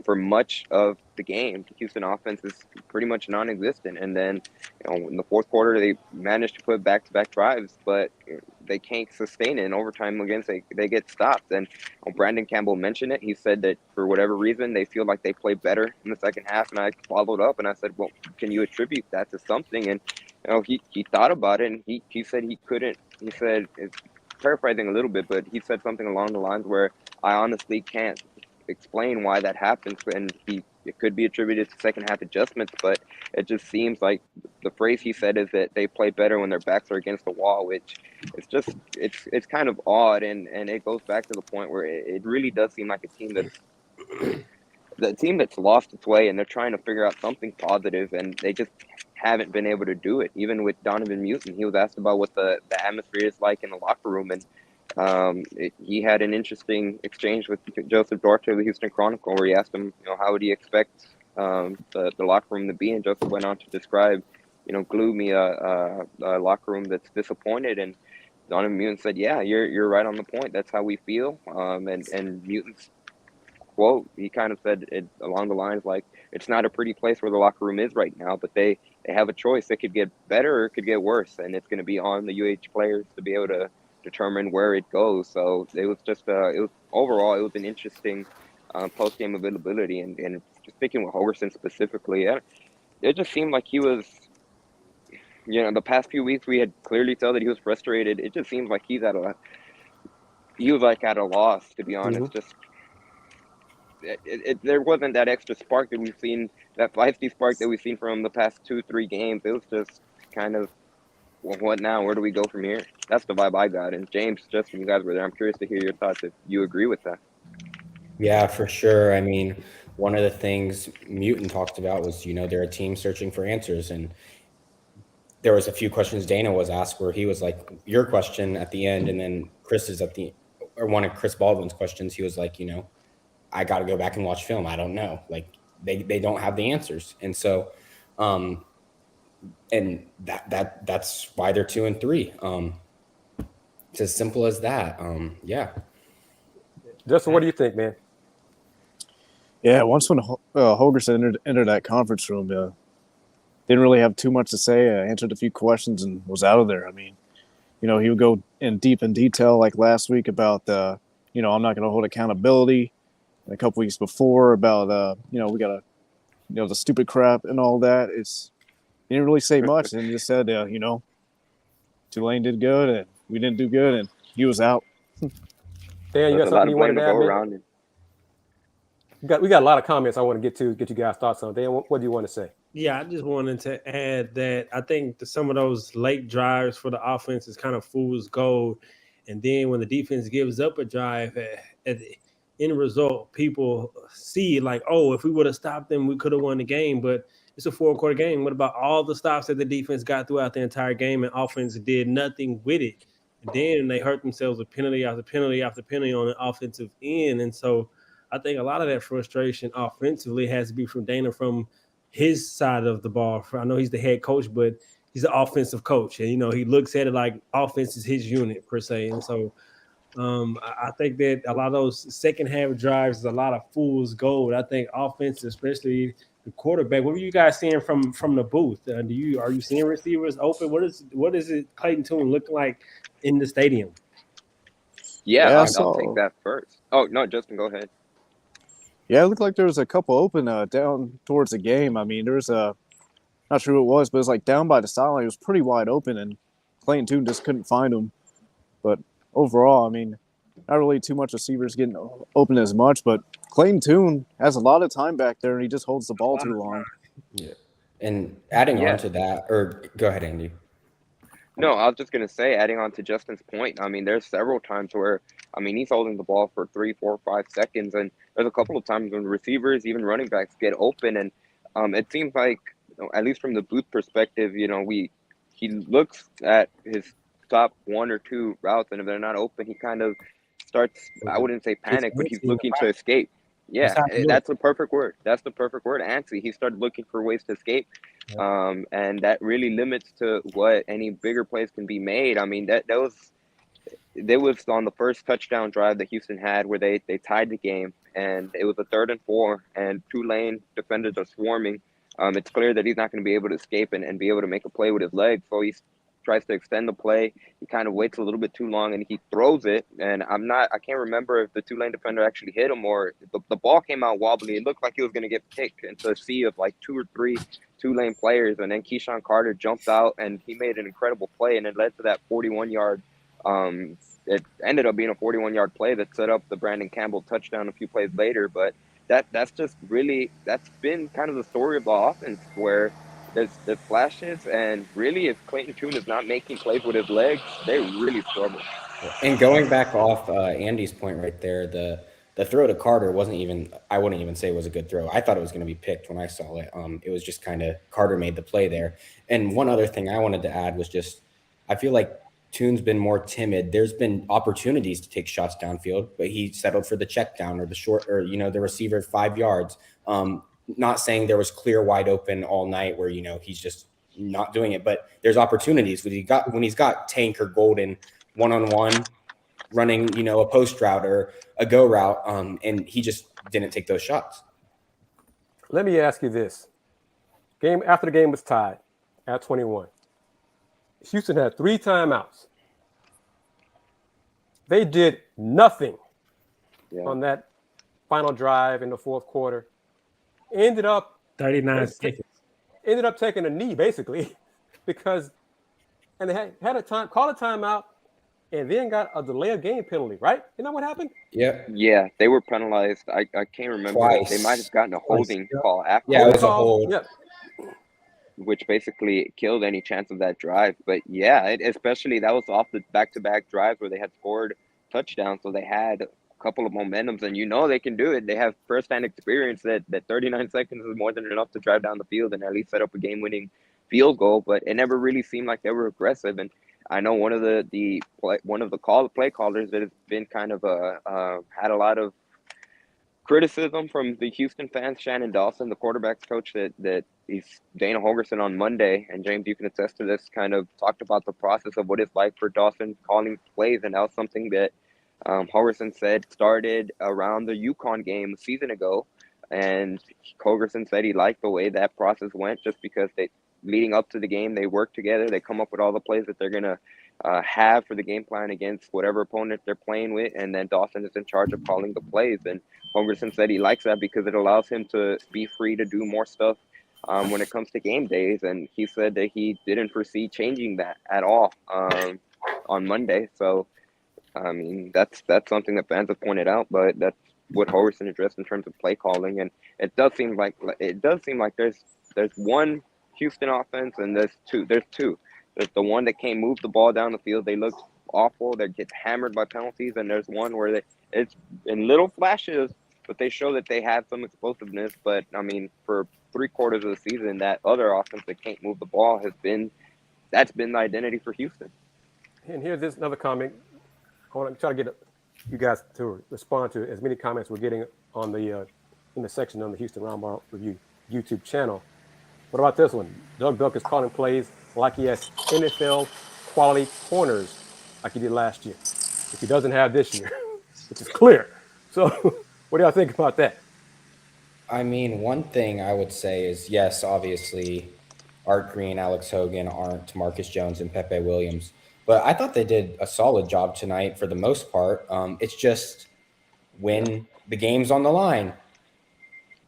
Speaker 11: For much of the game, the Houston offense is pretty much non-existent. And then, in the fourth quarter, they managed to put back-to-back drives, but they can't sustain it. In overtime against, they get stopped. And Brandon Campbell mentioned it. He said that for whatever reason, they feel like they play better in the second half. And I followed up and I said, well, can you attribute that to something? And he thought about it, and he said he couldn't. He said, it's paraphrasing a little bit, but he said something along the lines where I honestly can't explain why that happens, and it could be attributed to second half adjustments, but it just seems like the phrase he said is that they play better when their backs are against the wall, which is just it's kind of odd, and it goes back to the point where it really does seem like a team that's lost its way, and they're trying to figure out something positive, and they just haven't been able to do it. Even with Donovan Mutin, he was asked about what the atmosphere is like in the locker room, and he had an interesting exchange with Joseph Duarte of the Houston Chronicle, where he asked him, how would he expect the locker room to be, and Joseph went on to describe, gloomy, a locker room that's disappointed, and Donovan Mutin said, "Yeah, you're right on the point. That's how we feel." And Mutin's quote, he kind of said it along the lines like, "It's not a pretty place where the locker room is right now, but they have a choice. It could get better or it could get worse, and it's going to be on the UH players to be able to determine where it goes." So it was just overall it was an interesting post game availability, and just speaking with Holgerson specifically, it just seemed like he was, the past few weeks we had clearly tell that he was frustrated. It just seems like he was at a loss, to be honest.
Speaker 2: Mm-hmm.
Speaker 11: Just there wasn't that extra spark that we've seen, that feisty spark that we've seen from the past 2-3 games. It was just kind of, well, what now? Where do we go from here? That's the vibe I got. And James, Justin, you guys were there. I'm curious to hear your thoughts if you agree with that.
Speaker 13: Yeah, for sure. I mean, one of the things Mutin talked about was, they're a team searching for answers. And there was a few questions Dana was asked where he was like, your question at the end, and then one of Chris Baldwin's questions, he was like, I got to go back and watch film. I don't know. Like they don't have the answers. And so, and that's why they're 2-3. It's as simple as that. Yeah.
Speaker 2: Justin, what do you think, man?
Speaker 12: Yeah, once when Holgerson entered that conference room, didn't really have too much to say. Answered a few questions and was out of there. I mean, he would go in detail like last week about I'm not going to hold accountability. And a couple weeks before about we got to the stupid crap and all that. He didn't really say much, and he just said Tulane did good and we didn't do good, and he was out.
Speaker 2: Dan, you got something you wanted to add, man? We got a lot of comments I want to get you guys' thoughts on. Dan, what do you want to say?
Speaker 3: Yeah, I just wanted to add that I think some of those late drives for the offense is kind of fool's gold. And then when the defense gives up a drive, at the end result, people see like, oh, if we would have stopped them, we could have won the game. But it's a 4-quarter game. What about all the stops that the defense got throughout the entire game, and offense did nothing with it? And then they hurt themselves with penalty after penalty after penalty on the offensive end. And so I think a lot of that frustration offensively has to be from Dana, from his side of the ball. I know he's the head coach, but he's the offensive coach. And, he looks at it like offense is his unit per se. And so I think that a lot of those second half drives is a lot of fool's gold. I think offense, especially the quarterback. What are you guys seeing from the booth? Are you seeing receivers open? What is it Clayton Tune looking like in the stadium?
Speaker 11: Yeah, I'll take that first. Oh no, Justin, go ahead.
Speaker 12: Yeah, it looked like there was a couple open down towards the game. I mean, there's not sure who it was, but it was like down by the sideline. It was pretty wide open, and Clayton Tune just couldn't find them. But overall, I mean, not really too much receivers getting open as much, but Clayton Tune has a lot of time back there, and he just holds the ball too long.
Speaker 13: Yeah. And adding on to that, or go ahead, Andy.
Speaker 11: No, I was just gonna say, adding on to Justin's point, I mean, there's several times where, I mean, he's holding the ball for 3, 4, 5 seconds, and there's a couple of times when receivers, even running backs, get open, and it seems like, at least from the booth perspective, he looks at his top 1 or 2 routes, and if they're not open, he kind of starts. I wouldn't say panic, but he's looking to escape. Yeah, that's the perfect word. That's the perfect word. Antsy. He started looking for ways to escape. And that really limits to what any bigger plays can be made. I mean, that was on the first touchdown drive that Houston had where they tied the game, and it was a 3rd and 4, and Tulane defenders are swarming. It's clear that he's not going to be able to escape and be able to make a play with his legs, so he tries to extend the play. He kind of waits a little bit too long, and he throws it, and I can't remember if the Tulane defender actually hit him or the ball came out wobbly. It looked like he was going to get picked into a sea of like 2 or 3 Tulane players, and then Keyshawn Carter jumped out, and he made an incredible play, and it led to that 41-yard it ended up being a 41-yard play that set up the Brandon Campbell touchdown a few plays later. But that's been kind of the story of the offense, where there's flashes, and really if Clayton Tune is not making plays with his legs, they really struggle.
Speaker 13: And going back off Andy's point right there, the throw to Carter wasn't even, I wouldn't even say it was a good throw. I thought it was going to be picked when I saw it. It was just kind of Carter made the play there. And one other thing I wanted to add was just, I feel like Tune's been more timid. There's been opportunities to take shots downfield, but he settled for the check down or the short, or, the receiver 5 yards. Not saying there was clear wide open all night where, he's just not doing it, but there's opportunities when he's got Tank or Golden one-on-one running, a post route or a go route. And he just didn't take those shots.
Speaker 2: Let me ask you this. After the game was tied at 21, Houston had 3 timeouts. They did nothing on that final drive in the fourth quarter. Ended up
Speaker 3: 39 seconds.
Speaker 2: Ended up taking a knee, basically, because they had a called a timeout, and then got a delay of game penalty, right? Isn't that what happened?
Speaker 11: Yeah, they were penalized. I can't remember.
Speaker 13: Twice.
Speaker 11: They might have gotten a holding call after.
Speaker 13: Yeah, it was a hold.
Speaker 2: Yeah.
Speaker 11: Which basically killed any chance of that drive. But yeah, especially that was off the back-to-back drives where they had scored touchdowns, so they had a couple of momentums, and they can do it. They have first-hand experience that 39 seconds is more than enough to drive down the field and at least set up a game-winning field goal. But it never really seemed like they were aggressive. And I know one of the play callers that has been kind of had a lot of criticism from the Houston fans, Shannon Dawson, the quarterback's coach, that he's Dana Holgorsen on Monday, and James, you can attest to this, kind of talked about the process of what it's like for Dawson calling plays, and that was something that Holgerson said started around the UConn game a season ago, and Holgerson said he liked the way that process went just because leading up to the game, they work together, they come up with all the plays that they're going to have for the game plan against whatever opponent they're playing with, and then Dawson is in charge of calling the plays. And Holgerson said he likes that because it allows him to be free to do more stuff when it comes to game days. And he said that he didn't foresee changing that at all on Monday. So, I mean, that's something that fans have pointed out, but that's what Holgerson addressed in terms of play calling. And it does seem like there's one Houston offense, and there's two. There's the one that can't move the ball down the field. They look awful. They get hammered by penalties. And there's one where it's in little flashes, but they show that they have some explosiveness. But, I mean, for 3/4 of the season, that other offense that can't move the ball that's been the identity for Houston.
Speaker 2: And here's this another comment. I want to try to get you guys to respond to as many comments we're getting on the in the section on the Houston Roundball Review YouTube channel. What about this one? Doug Duck is calling plays like he has NFL quality corners like he did last year, which he doesn't have this year, which is clear. So what do y'all think about that?
Speaker 13: I mean, one thing I would say is, yes, obviously, Art Green, Alex Hogan aren't Marcus Jones and Pepe Williams, but I thought they did a solid job tonight for the most part. It's just when the game's on the line,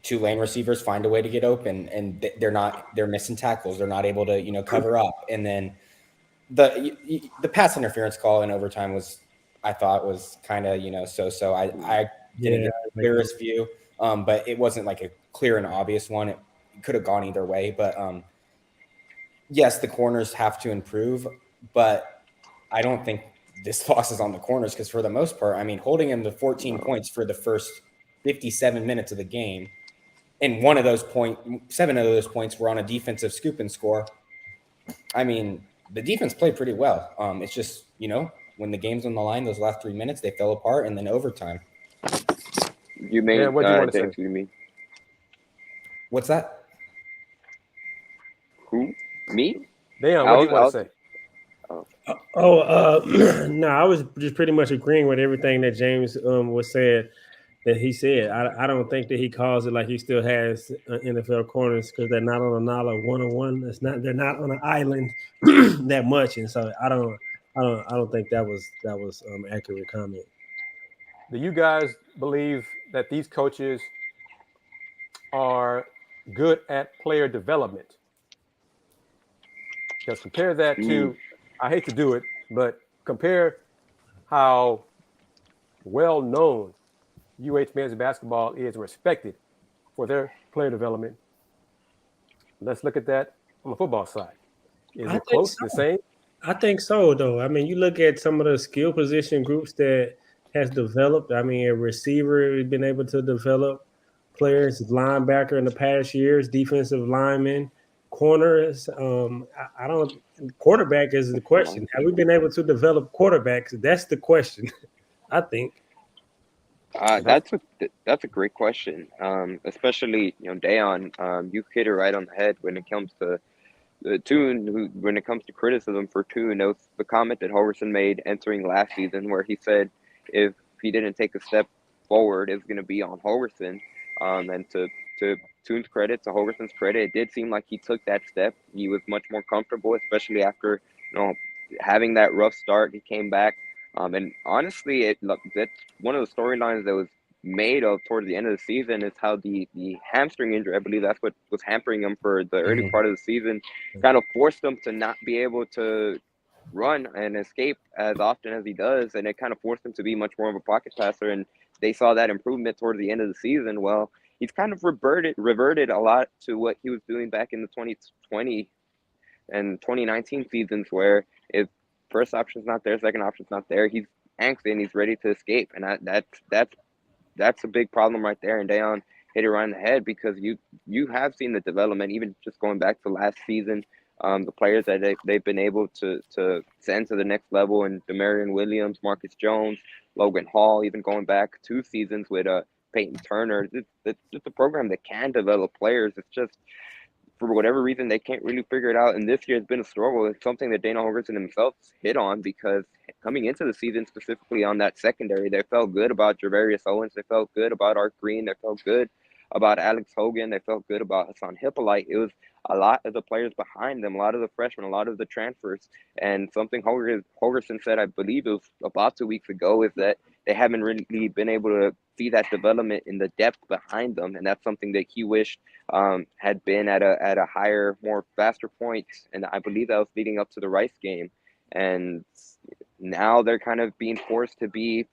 Speaker 13: Tulane receivers find a way to get open, and they're missing tackles. They're not able to, cover up. And then the pass interference call in overtime I thought was kind of, so. I didn't get the clearest view, but it wasn't like a clear and obvious one. It could have gone either way, but yes, the corners have to improve. but I don't think this loss is on the corners because for the most part, I mean, holding him to 14 points for the first 57 minutes of the game, and 7 of those points were on a defensive scoop and score. I mean, the defense played pretty well. It's just, when the game's on the line, those last 3 minutes, they fell apart, and then overtime.
Speaker 11: You may.
Speaker 2: Yeah, what do you want to say?
Speaker 11: You mean
Speaker 13: What's that?
Speaker 11: who? Me?
Speaker 2: Damn, what do you want to say?
Speaker 3: No, I was just pretty much agreeing with everything that James was saying. That he said. I don't think that he calls it like he still has NFL corners because they're not on a NALA 101. They're not on an island that much, and so I don't think that was accurate comment.
Speaker 2: Do you guys believe that these coaches are good at player development? Because compare that to, I hate to do it, but compare how well known UH men's basketball is respected for their player development. Let's look at that on the football side. Is it close, the same?
Speaker 3: I think so, though. I mean, you look at some of the skill position groups that has developed. I mean, a receiver has been able to develop players, linebacker in the past years, defensive linemen, corners. Quarterback is the question. Have we been able to develop quarterbacks? That's the question, I think.
Speaker 11: That's a great question. Especially Da'Yon, you hit it right on the head when it comes to Toon. When it comes to criticism for Toon, that was the comment that Holgerson made entering last season, where he said if he didn't take a step forward, it's going to be on Holgerson. And to Toon's credit, to Holgerson's credit, it did seem like he took that step. He was much more comfortable, especially after having that rough start. He came back. And honestly, that's one of the storylines that was made of towards the end of the season is how the hamstring injury, I believe that's what was hampering him for the early part of the season, kind of forced him to not be able to run and escape as often as he does. And it kind of forced him to be much more of a pocket passer. And they saw that improvement towards the end of the season. Well, he's kind of reverted a lot to what he was doing back in the 2020 and 2019 seasons, where if first option's not there, second option's not there, he's angsty and he's ready to escape. And that's a big problem right there. And Da'Yon hit it right in the head, because you have seen the development, even just going back to last season, the players that they've been able to send to the next level, and Demarion Williams, Marcus Jones, Logan Hall, even going back 2 seasons with Peyton Turner. It's just a program that can develop players. It's just, for whatever reason, they can't really figure it out. And this year has been a struggle. It's something that Dana Holgorsen himself hit on, because coming into the season, specifically on that secondary, they felt good about Javarius Owens. They felt good about Art Green. They felt good about Alex Hogan. They felt good about Hassan Hippolyte. It was a lot of the players behind them, a lot of the freshmen, a lot of the transfers. And something Holgerson said, I believe it was about 2 weeks ago, is that they haven't really been able to see that development in the depth behind them. And that's something that he wished had been at a higher, more faster point. And I believe that was leading up to the Rice game. And now they're kind of being forced to be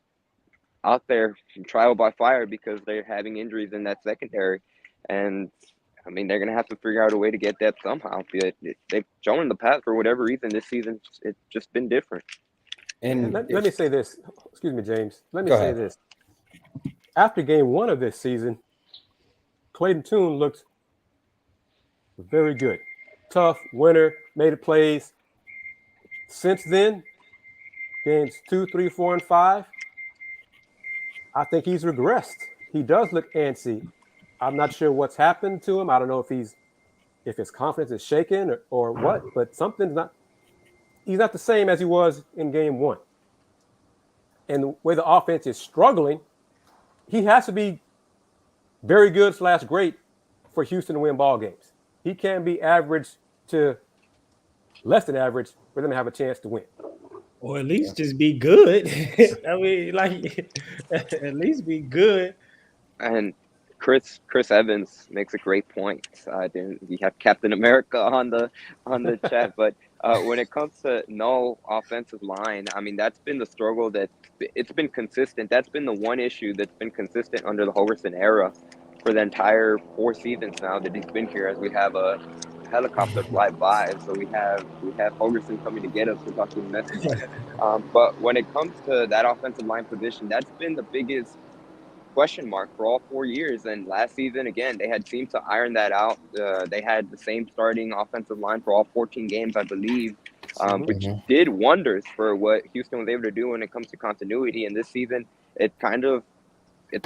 Speaker 11: out there trial by fire, because they're having injuries in that secondary. And I mean, they're going to have to figure out a way to get that somehow. They've shown in the past, for whatever reason, this season, it's just been different.
Speaker 2: And let me say this. Excuse me, James. Let me say this. After game 1 of this season, Clayton Tune looked very good. Tough, winner, made plays. Since then, games 2, 3, 4, and 5, I think he's regressed. He does look antsy. I'm not sure what's happened to him. I don't know if his confidence is shaken or what, but he's not the same as he was in game 1. And the way the offense is struggling, he has to be very good / great for Houston to win ball games. He can't be average to less than average for them to have a chance to win.
Speaker 3: Or at least just be good. I mean, at least be good.
Speaker 11: And Chris Evans makes a great point. We have Captain America on the chat, but when it comes to no offensive line, I mean, that's been the struggle. That it's been consistent. That's been the one issue that's been consistent under the Holgerson era for the entire 4 seasons now that he's been here. As we have helicopter fly by. So we have Holgerson coming to get us. We're talking message. But when it comes to that offensive line position, that's been the biggest question mark for all 4 years. And last season, again, they had seemed to iron that out. They had the same starting offensive line for all 14 games, I believe, which did wonders for what Houston was able to do when it comes to continuity. And this season, it's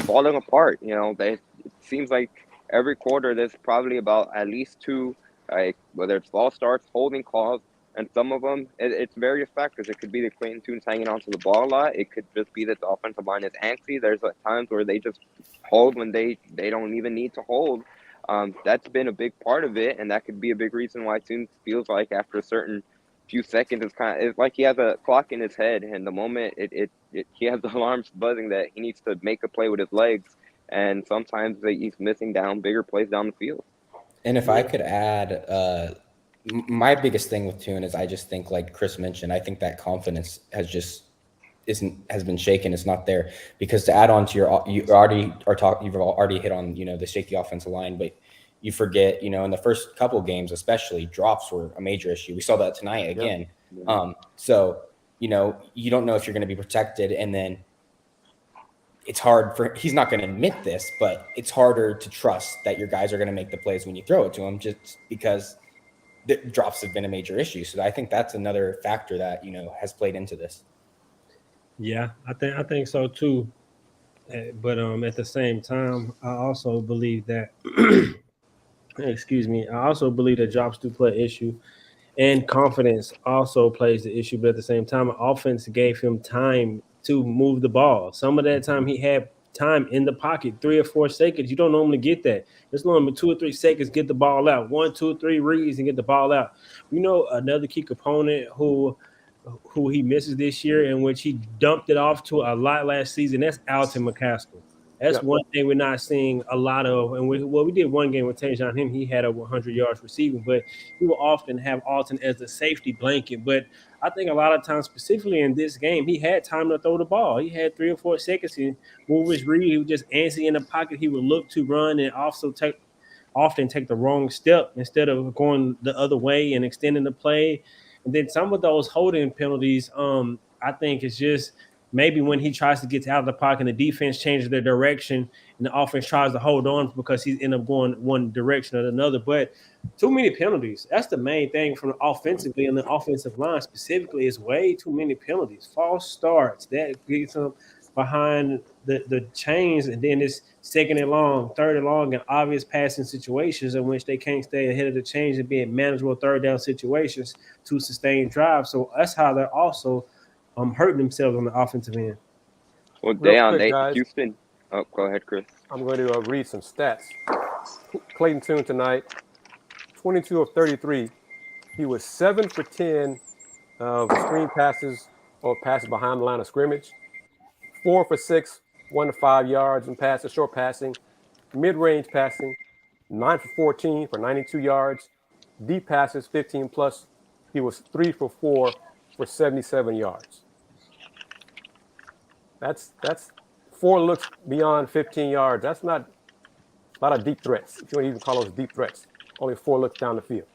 Speaker 11: falling apart. It seems like every quarter there's probably about at least two, like whether it's false starts, holding calls, and some of them, it's various factors. It could be the Clayton Tunes hanging onto the ball a lot. It could just be that the offensive line is antsy. There's times where they just hold when they don't even need to hold. That's been a big part of it, and that could be a big reason why Tunes feels like after a certain few seconds, it's like he has a clock in his head, and the moment he has the alarms buzzing that he needs to make a play with his legs, and sometimes he's missing bigger plays down the field.
Speaker 13: And if I could add, my biggest thing with Tune is I just think, like Chris mentioned, I think that confidence has been shaken. It's not there, because to add on to you've already hit on, the shaky offensive line, but you forget, in the first couple of games, especially, drops were a major issue. We saw that tonight again.
Speaker 11: Yep.
Speaker 13: So, you don't know if you're going to be protected, and then it's hard he's not going to admit this, but it's harder to trust that your guys are going to make the plays when you throw it to them, just because the drops have been a major issue. So I think that's another factor that, has played into this.
Speaker 3: Yeah, I think so too. But at the same time, I also believe that I also believe that drops do play an issue, and confidence also plays the issue. But at the same time, offense gave him time to move the ball. Some of that time he had time in the pocket, 3 or 4 seconds. You don't normally get that. It's normally 2 or 3 seconds, get the ball out. 1, 2, 3 reads and get the ball out. Another key component who he misses this year, in which he dumped it off to a lot last season, that's Alton McCaskill. That's one thing we're not seeing a lot of. And we did one game with Tajon him. He had over 100 yards receiving, but he will often have Alton as a safety blanket. But I think a lot of times, specifically in this game, he had time to throw the ball. He had 3 or 4 seconds to move his read. He was just antsy in the pocket. He would look to run and also often take the wrong step instead of going the other way and extending the play. And then some of those holding penalties, I think it's just maybe when he tries to get out of the pocket and the defense changes their direction and the offense tries to hold on because he's end up going one direction or another. But too many penalties. That's the main thing from offensively, and the offensive line specifically, is way too many penalties. False starts. That gets them behind the chains, and then it's 2nd and long, 3rd and long, and obvious passing situations in which they can't stay ahead of the chains and be in manageable 3rd down situations to sustain drives. So that's how they're also hurting themselves on the offensive end.
Speaker 11: Well, Da'Yon, Houston. Oh, go ahead, Chris.
Speaker 2: I'm going to read some stats. Clayton Tune tonight, 22 of 33. He was 7 for 10 of screen passes or passes behind the line of scrimmage. 4 for 6, 1 to 5 yards in passes, short passing, mid-range passing. 9 for 14 for 92 yards. Deep passes, 15 plus. He was 3 for 4 for 77 yards. That's 4 looks beyond 15 yards. That's not a lot of deep threats, if you want to even call those deep threats. Only 4 looks down the field.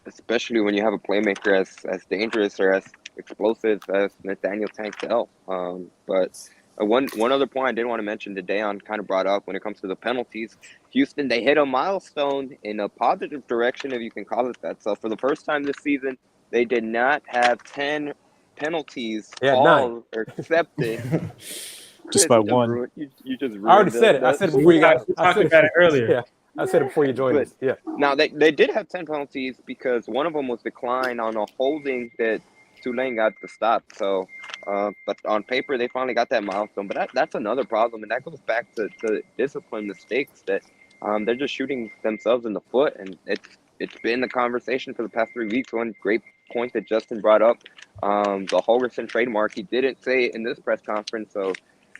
Speaker 11: Especially when you have a playmaker as dangerous or as explosive as Nathaniel Tank Dell. But one other point I did want to mention that Da'Yon kind of brought up when it comes to the penalties. Houston, they hit a milestone in a positive direction, if you can call it that. So for the first time this season, they did not have 10 penalties called or accepted.
Speaker 12: Just by one.
Speaker 11: You just
Speaker 2: I already said it. I said it before you guys. I said
Speaker 3: about it earlier.
Speaker 2: Yeah, I said it before you joined us. Yeah.
Speaker 11: Now they did have 10 penalties because one of them was declined on a holding that Tulane got the stop. So, but on paper they finally got that milestone. But that's another problem, and that goes back to discipline mistakes that they're just shooting themselves in the foot, and it's been the conversation for the past 3 weeks. One great point that Justin brought up, the Holgerson trademark. He didn't say it in this press conference, so.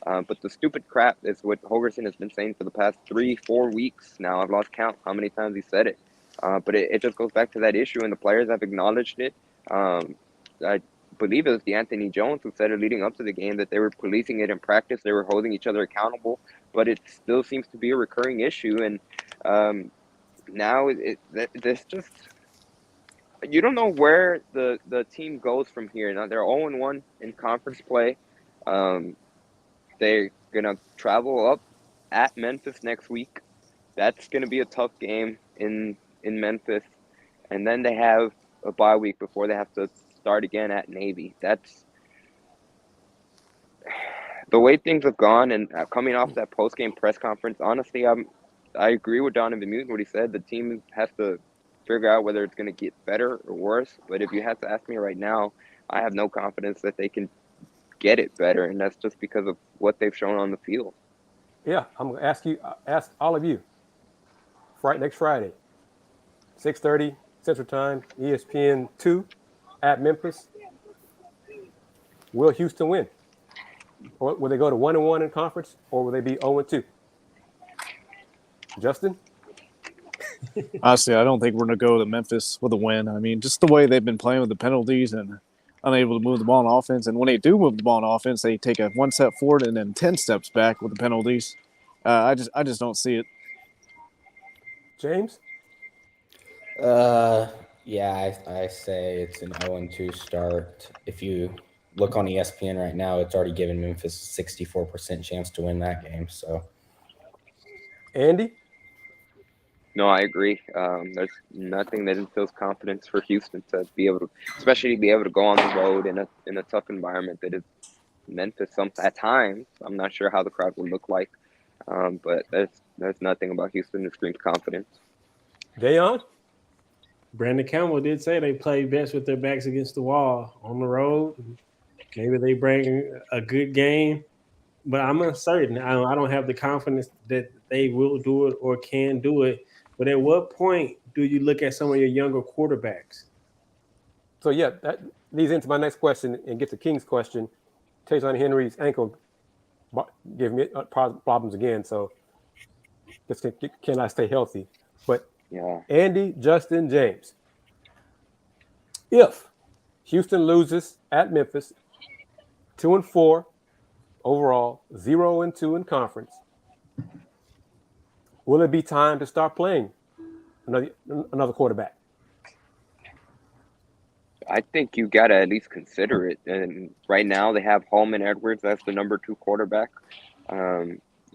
Speaker 11: But the stupid crap is what Holgerson has been saying for the past 3-4 weeks now. I've lost count how many times he said it. But it just goes back to that issue, and the players have acknowledged it. I believe it was D'Anthony Jones who said it leading up to the game that they were policing it in practice. They were holding each other accountable, but it still seems to be a recurring issue. And now this just you don't know where the team goes from here. Now they're 0-1 in conference play. They're gonna travel up at Memphis next week. That's gonna be a tough game in Memphis, and then they have a bye week before they have to start again at Navy. That's the way things have gone, and coming off that post-game press conference. Honestly, I agree with Donovan Newton what he said. The team has to figure out whether it's going to get better or worse. But if you have to ask me right now, I have no confidence that they can get it better, and that's just because of what they've shown on the field.
Speaker 2: Yeah, I'm going to ask all of you. Next Friday, 6:30 Central Time, ESPN 2 at Memphis. Will Houston win? Or will they go to 1-1 in conference, or will they be 0-2? Justin?
Speaker 12: Honestly, I don't think we're going to go to Memphis with a win. I mean, just the way they've been playing with the penalties and unable to move the ball on offense. And when they do move the ball on offense, they take a 1 step forward and then 10 steps back with the penalties. I just don't see it.
Speaker 2: James?
Speaker 13: Yeah, I say it's an 0-2 start. If you look on ESPN right now, it's already given Memphis a 64% chance to win that game. So,
Speaker 2: Andy?
Speaker 11: No, I agree. There's nothing that instills confidence for Houston to be able to, especially to be able to go on the road in a tough environment that is Memphis. At times, I'm not sure how the crowd will look like, but there's nothing about Houston that screams confidence.
Speaker 2: Da'Yon?
Speaker 3: Brandon Campbell did say they play best with their backs against the wall on the road. Maybe they bring a good game, but I'm uncertain. I don't have the confidence that they will do it or can do it. But at what point do you look at some of your younger quarterbacks?
Speaker 2: So, yeah, that leads into my next question and gets to King's question. Tajon Henry's ankle gave me problems again, so just can I stay healthy? But
Speaker 11: yeah,
Speaker 2: Andy, Justin, James, if Houston loses at Memphis, 2-4 overall, 0-2 in conference, will it be time to start playing another quarterback?
Speaker 11: I think you got to at least consider it. And right now they have Holman Edwards. That's the number 2 quarterback.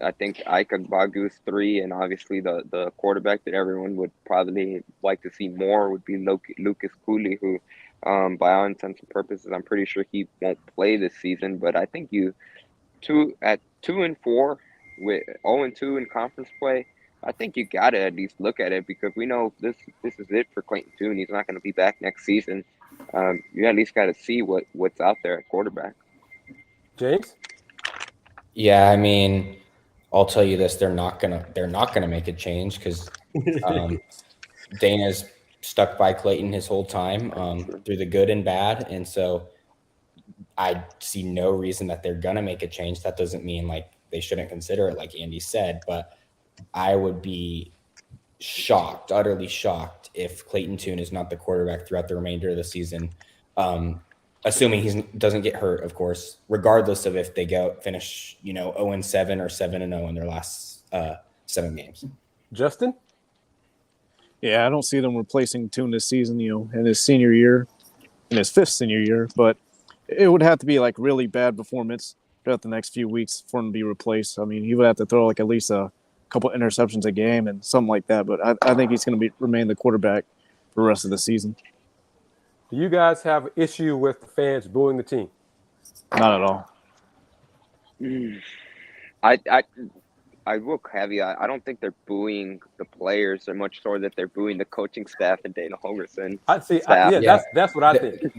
Speaker 11: I think Ike Agbagu's 3, and obviously the quarterback that everyone would probably like to see more would be Lucas Cooley, who, by all intents and purposes, I'm pretty sure he won't play this season. But I think at 2-4 with 0-2 in conference play, I think you got to at least look at it, because we know this is it for Clayton Tune. He's not going to be back next season. You at least got to see what's out there at quarterback.
Speaker 2: James?
Speaker 13: Yeah, I mean, I'll tell you this: they're not gonna make a change because Dana's stuck by Clayton his whole time through the good and bad, and so I see no reason that they're gonna make a change. That doesn't mean like they shouldn't consider it, like Andy said, but I would be shocked, utterly shocked, if Clayton Tune is not the quarterback throughout the remainder of the season. Assuming he doesn't get hurt, of course, regardless of if they finish 0-7 or 7-0 in their last 7 games.
Speaker 2: Justin?
Speaker 12: Yeah, I don't see them replacing Tune this season, in his senior year, in his 5th senior year, but it would have to be like really bad performance throughout the next few weeks for him to be replaced. I mean, he would have to throw like at least a couple interceptions a game and something like that, but I think he's going to remain the quarterback for the rest of the season.
Speaker 2: Do you guys have an issue with the fans booing the team?
Speaker 12: Not at all.
Speaker 11: I will caveat, I don't think they're booing the players so much so that they're booing the coaching staff and Dana Holgorsen.
Speaker 2: That's what I think.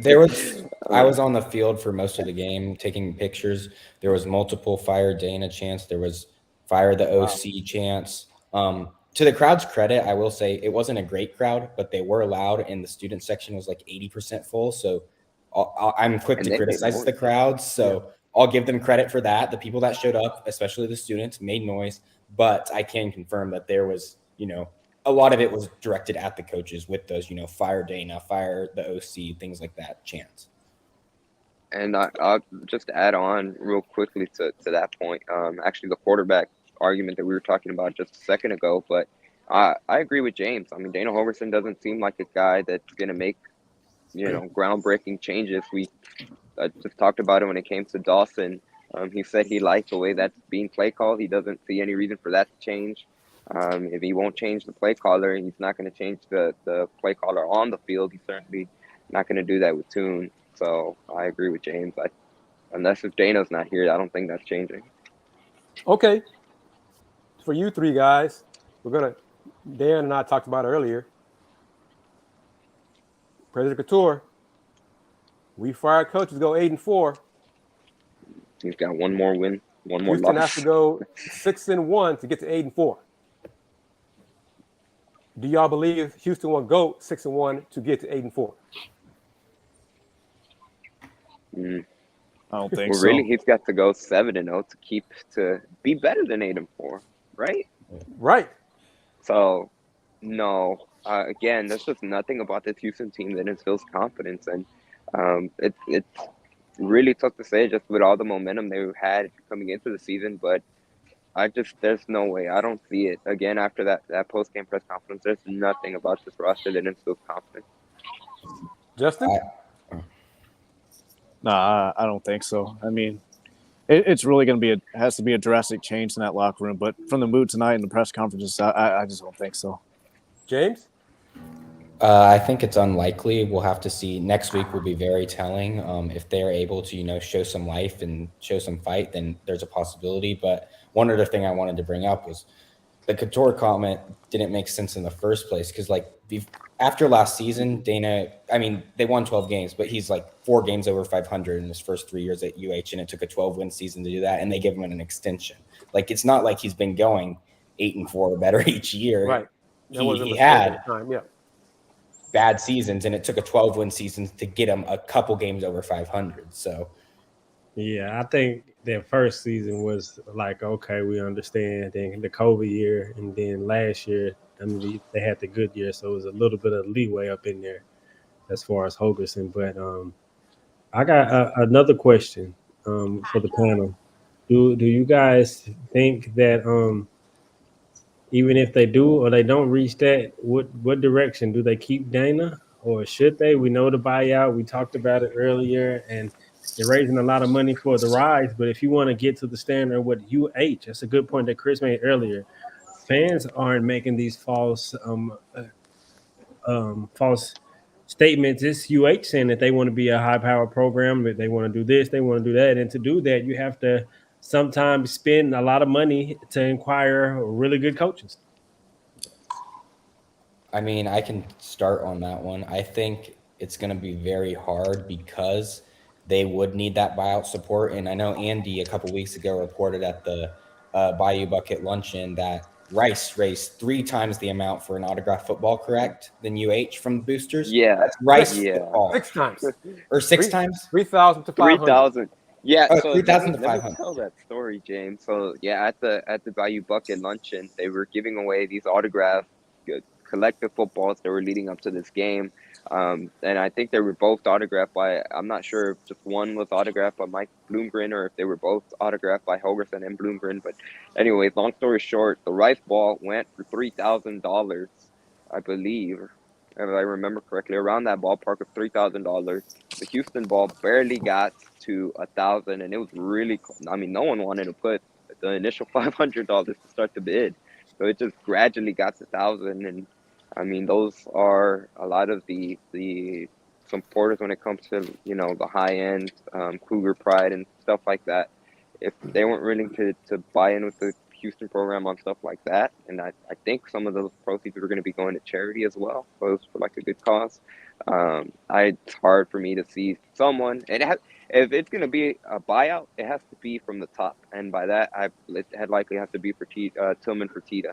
Speaker 13: I was on the field for most of the game taking pictures. There was multiple fire Dana chants. There was fire the OC chants. To the crowd's credit, I will say it wasn't a great crowd, but they were loud, and the student section was like 80% full. So I'm quick to criticize the crowd. So I'll give them credit for that. The people that showed up, especially the students, made noise. But I can confirm that there was, a lot of it was directed at the coaches with those, fire Dana, fire the OC, things like that, chants.
Speaker 11: And I'll just add on real quickly to that point. Actually, the quarterback argument that we were talking about just a second ago, but I agree with James. I mean, Dana Holgorsen doesn't seem like a guy that's going to make, groundbreaking changes. We just talked about it when it came to Dawson. He said he liked the way that's being play called. He doesn't see any reason for that to change. If he won't change the play caller, he's not going to change the play caller on the field. He's certainly not going to do that with Tune. So I agree with James. Unless if Dana's not here, I don't think that's changing.
Speaker 2: Okay. For you three guys, Dan and I talked about it earlier. President Couture, we fired coaches go 8-4.
Speaker 11: He's got one more win, one more
Speaker 2: Houston
Speaker 11: loss.
Speaker 2: has to go 6-1 to get to 8-4. Do y'all believe Houston will go 6-1 to get to 8-4?
Speaker 12: I don't think
Speaker 11: Well,
Speaker 12: so.
Speaker 11: really, he's got to go 7-0 to be better than 8-4, right?
Speaker 2: Right.
Speaker 11: So, no. Again, there's just nothing about this Houston team that instills confidence, and it's really tough to say just with all the momentum they had coming into the season. But there's no way. I don't see it. Again, after that post-game press conference, there's nothing about this roster that instills confidence.
Speaker 2: Justin?
Speaker 12: Nah, I don't think so. I mean, it's really going to has to be a drastic change in that locker room. But from the mood tonight and the press conferences, I just don't think so.
Speaker 2: James?
Speaker 13: I think it's unlikely. We'll have to see. Next week will be very telling. If they're able to, show some life and show some fight, then there's a possibility. But one other thing I wanted to bring up was the Couture comment didn't make sense in the first place because, after last season, Dana, they won 12 games, but he's 4 games over 500 in his first 3 years at UH, and it took a 12-win season to do that, and they gave him an extension. It's not like he's been going 8-4 or better each year.
Speaker 2: Right.
Speaker 13: He had
Speaker 2: time. Yeah.
Speaker 13: bad seasons, and it took a 12-win season to get him a couple games over 500. So,
Speaker 3: yeah, I think their first season was okay, we understand. Then the COVID year, and then last year, they had the good year, so it was a little bit of leeway up in there as far as Holgerson. But I got another question for the panel. Do you guys think that even if they do or they don't reach that, what direction do they keep Dana, or should they? We know the buyout. We talked about it earlier, and they're raising a lot of money for the rise. But if you want to get to the standard of what UH, that's a good point that Chris made earlier. Fans aren't making these false statements. It's UH saying that they want to be a high-power program, that they want to do this, they want to do that, and to do that, you have to sometimes spend a lot of money to acquire really good coaches.
Speaker 13: I can start on that one. I think it's going to be very hard because they would need that buyout support. And I know Andy a couple weeks ago reported at the Bayou Bucket Luncheon that Rice raised 3 times the amount for an autographed football, correct, than UH from the boosters?
Speaker 11: Yeah.
Speaker 13: That's Rice football.
Speaker 2: 6 times.
Speaker 13: Or 6 times?
Speaker 2: 3,000 to 500.
Speaker 11: 3,000. Yeah,
Speaker 13: Oh,
Speaker 11: so
Speaker 13: 3,000 to
Speaker 11: let me
Speaker 13: 500.
Speaker 11: tell that story, James. So yeah, at the Bayou Bucket Luncheon, they were giving away these autographed collective footballs that were leading up to this game. And I think they were both autographed by, I'm not sure if just one was autographed by Mike Bloomgren or if they were both autographed by Holgerson and Bloomgren. But anyways, long story short, the Rice ball went for $3,000, I believe, if I remember correctly, around that ballpark of $3,000. The Houston ball barely got to $1,000, and it was really, no one wanted to put the initial $500 to start the bid. So it just gradually got to $1,000, and those are a lot of the supporters when it comes to the high end Cougar pride and stuff like that. If they weren't willing to buy in with the Houston program on stuff like that, and I think some of those proceeds are going to be going to charity as well, so it's for a good cause. It's hard for me to see someone. If it's going to be a buyout, it has to be from the top, and by that it had likely have to be for Tillman Fertitta,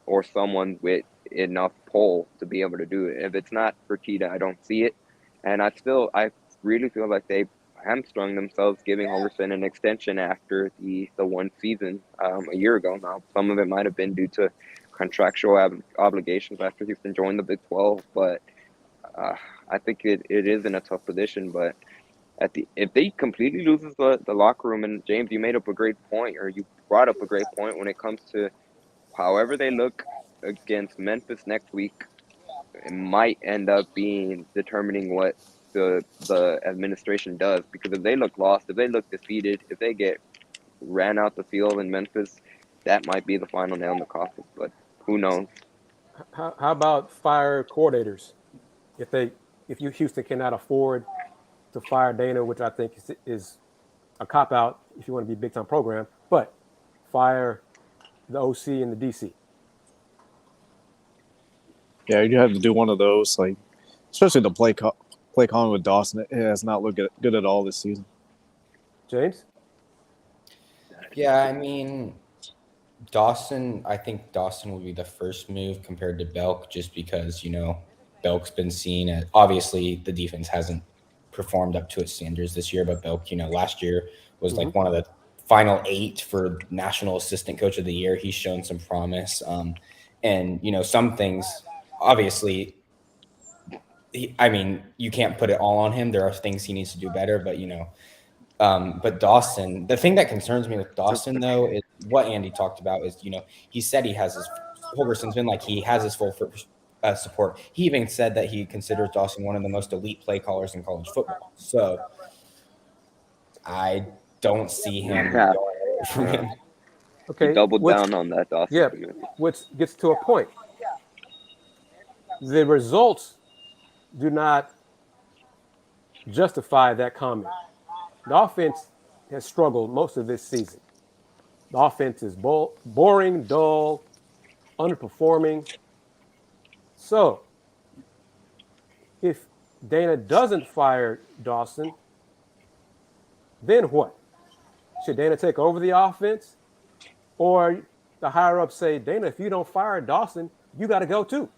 Speaker 11: or someone with enough pull to be able to do it. If it's not Fertitta, I don't see it, and I really feel like they hamstrung themselves giving Holgerson an extension after the one season a year ago. Now, some of it might have been due to contractual obligations after Houston joined the Big 12, but I think it is in a tough position. But if they completely loses the locker room, and James, you made up a great point, or you brought up a great point when it comes to however they look against Memphis next week, it might end up being determining what the administration does. Because if they look lost, if they look defeated, if they get ran out the field in Memphis, that might be the final nail in the coffin. But who knows?
Speaker 2: How about fire coordinators? If Houston cannot afford to fire Dana, which I think is a cop out if you want to be a big time program, but fire the OC and the DC.
Speaker 12: Yeah, you have to do one of those, like especially the play calling with Dawson. It has not looked good at all this season.
Speaker 2: James?
Speaker 13: Yeah, I mean, I think Dawson will be the first move compared to Belk, just because, Belk's been seen as, obviously the defense hasn't performed up to its standards this year, but Belk, last year was like one of the final 8 for National Assistant Coach of the Year. He's shown some promise. And, some things, obviously, you can't put it all on him. There are things he needs to do better, but Dawson, the thing that concerns me with Dawson, though, is what Andy talked about is, he said Holgerson's been like, he has his full support. He even said that he considers Dawson one of the most elite play callers in college football. So I don't see him going away from him.
Speaker 2: Okay.
Speaker 11: Double down on that, Dawson.
Speaker 2: Yeah, which gets to a point. The results do not justify that comment. The offense has struggled most of this season. The offense is boring, dull, underperforming. So, if Dana doesn't fire Dawson, then what? Should Dana take over the offense? Or the higher-ups say, Dana, if you don't fire Dawson, you got to go too.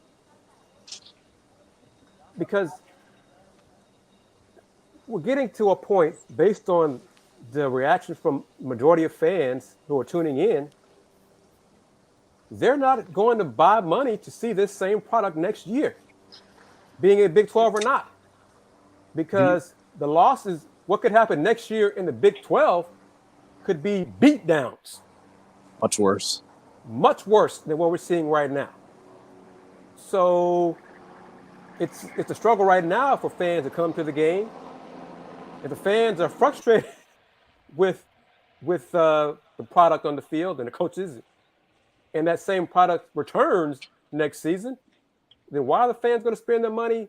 Speaker 2: Because we're getting to a point, based on the reaction from majority of fans who are tuning in, they're not going to buy money to see this same product next year, being a Big 12 or not. Because the losses, what could happen next year in the Big 12 could be beatdowns.
Speaker 12: Much worse.
Speaker 2: Much worse than what we're seeing right now. So it's a struggle right now for fans to come to the game. If the fans are frustrated with the product on the field and the coaches, and that same product returns next season, then why are the fans going to spend their money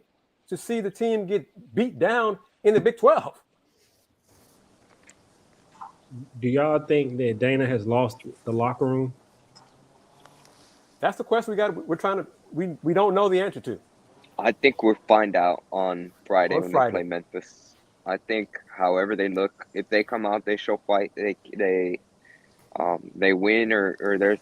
Speaker 2: to see the team get beat down in the Big 12?
Speaker 3: Do y'all think that Dana has lost the locker room?
Speaker 2: That's the question we don't know the answer to.
Speaker 11: I think we'll find out on Friday when they play Memphis. I think however they look, if they come out, they show fight, they win, or there's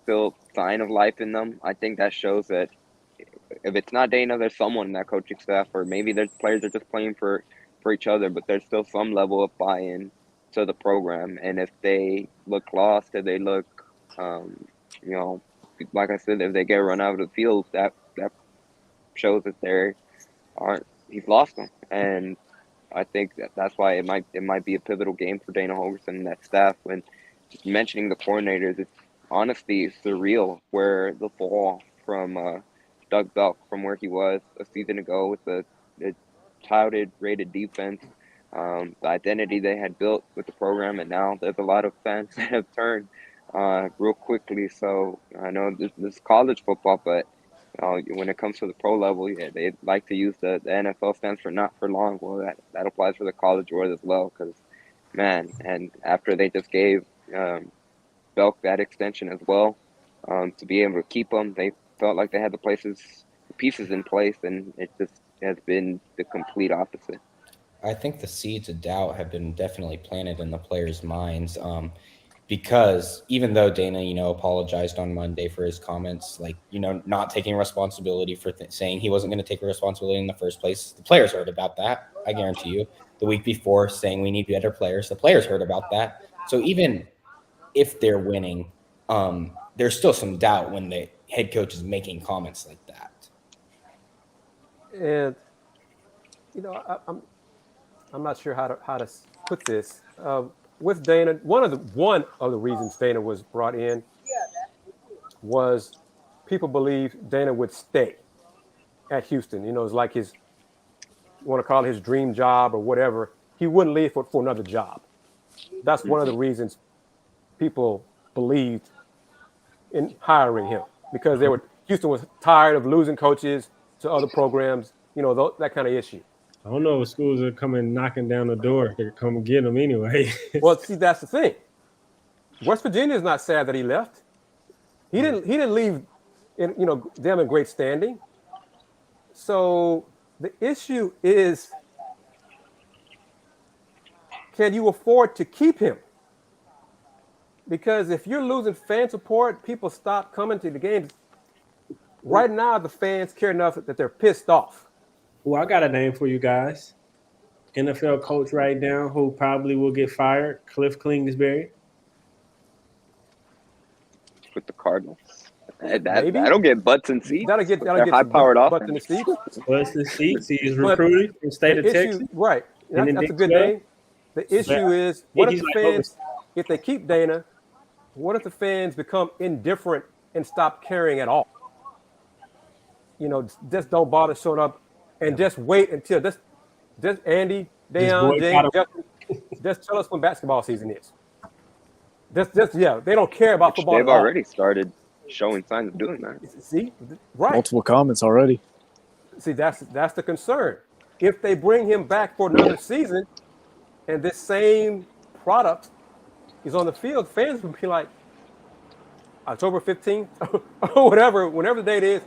Speaker 11: still sign of life in them. I think that shows that if it's not Dana, there's someone in that coaching staff, or maybe there's players that are just playing for each other, but there's still some level of buy-in to the program. And if they look lost, if they look, like I said, if they get run out of the field, that shows that he's lost them. And I think that's why it might be a pivotal game for Dana Holgorsen and that staff. When just mentioning the coordinators, it's honestly surreal where the fall from Doug Belk, from where he was a season ago with the touted rated defense, the identity they had built with the program, and now there's a lot of fans that have turned real quickly. So I know this is college football, but when it comes to the pro level, they like to use the NFL stands for not for long. Well, that applies for the college world as well, because, man, and after they just gave Belk that extension as well, to be able to keep them, they felt like they had the pieces in place, and it just has been the complete opposite.
Speaker 13: I think the seeds of doubt have been definitely planted in the players' minds. Because even though Dana, apologized on Monday for his comments, not taking responsibility for saying he wasn't going to take responsibility in the first place, the players heard about that. I guarantee you. The week before, saying we need better players, the players heard about that. So even if they're winning, there's still some doubt when the head coach is making comments like that.
Speaker 2: And I'm not sure how to put this. With Dana, one of the reasons Dana was brought in was people believe Dana would stay at Houston. You know, it's like his, you want to call it his dream job or whatever. He wouldn't leave for another job. That's one of the reasons people believed in hiring him, because Houston was tired of losing coaches to other programs, you know, that kind of issue.
Speaker 3: I don't know if schools are coming knocking down the door to come get him anyway.
Speaker 2: Well, see, that's the thing. West Virginia is not sad that he left. He didn't leave them in great standing. So the issue is, can you afford to keep him? Because if you're losing fan support, people stop coming to the games. Right now, the fans care enough that they're pissed off.
Speaker 3: Well, I got a name for you guys. NFL coach right now who probably will get fired, Cliff Kingsbury.
Speaker 11: With the Cardinals. That'll get butts and seats.
Speaker 2: That'll get
Speaker 11: high-powered
Speaker 2: butts in the seats.
Speaker 3: Butts and seats. He's recruited from the state of Texas.
Speaker 2: Right. That's a good name. The issue is, what if the fans, if they keep Dana, what if the fans become indifferent and stop caring at all? You know, just don't bother showing up and just wait until just Andy, Da'Yon, James, just tell us when basketball season is. They don't care about football.
Speaker 11: They've already started showing signs of doing that.
Speaker 2: See, right?
Speaker 12: Multiple comments already.
Speaker 2: See, that's the concern. If they bring him back for another season, and this same product is on the field, fans would be like, October 15th or whatever, whenever the date is,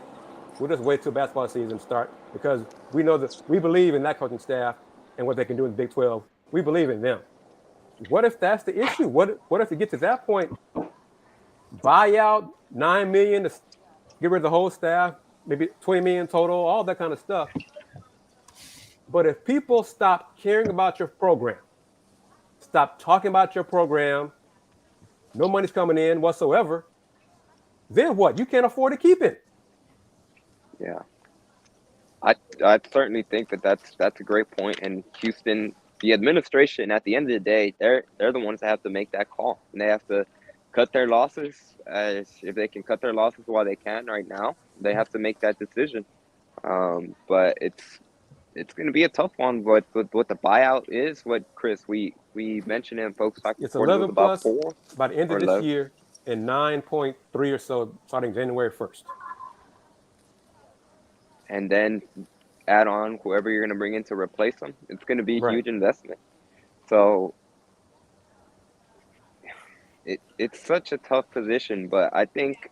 Speaker 2: we'll just wait till basketball season start, because we know that we believe in that coaching staff and what they can do in the Big 12. We believe in them. What if that's the issue? What if it gets to that point? Buy out $9 million to get rid of the whole staff, maybe $20 million total, all that kind of stuff. But if people stop caring about your program, stop talking about your program, no money's coming in whatsoever, then what? You can't afford to keep it.
Speaker 11: Yeah. I certainly think that's a great point. And Houston, the administration, at the end of the day, they're the ones that have to make that call, and they have to cut their losses. If they can cut their losses while they can right now, they have to make that decision. But it's going to be a tough one. But what the buyout is, what Chris we mentioned and folks talked.
Speaker 2: It's 11
Speaker 11: about
Speaker 2: plus
Speaker 11: 4
Speaker 2: by the end of this
Speaker 11: 11.
Speaker 2: year, and 9.3 or so starting January 1st.
Speaker 11: And then add on whoever you're going to bring in to replace them. It's going to be a huge investment. So it's such a tough position, but I think,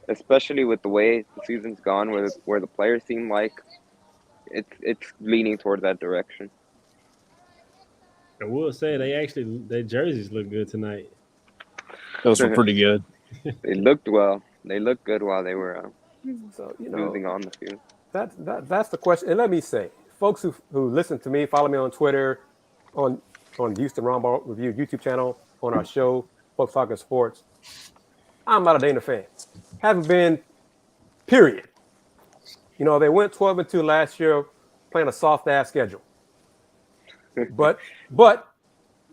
Speaker 11: especially with the way the season's gone, where the players seem like it's leaning towards that direction.
Speaker 3: I will say their jerseys look good tonight.
Speaker 12: Those were pretty good.
Speaker 11: They looked well. They looked good while they were losing on the field.
Speaker 2: That's the question. And let me say, folks who listen to me, follow me on Twitter, on the Houston Roundball Review YouTube channel, on our show, Folks Talking Sports. I'm not a Dana fan. Haven't been, period. You know, they went 12-2 last year, playing a soft-ass schedule. But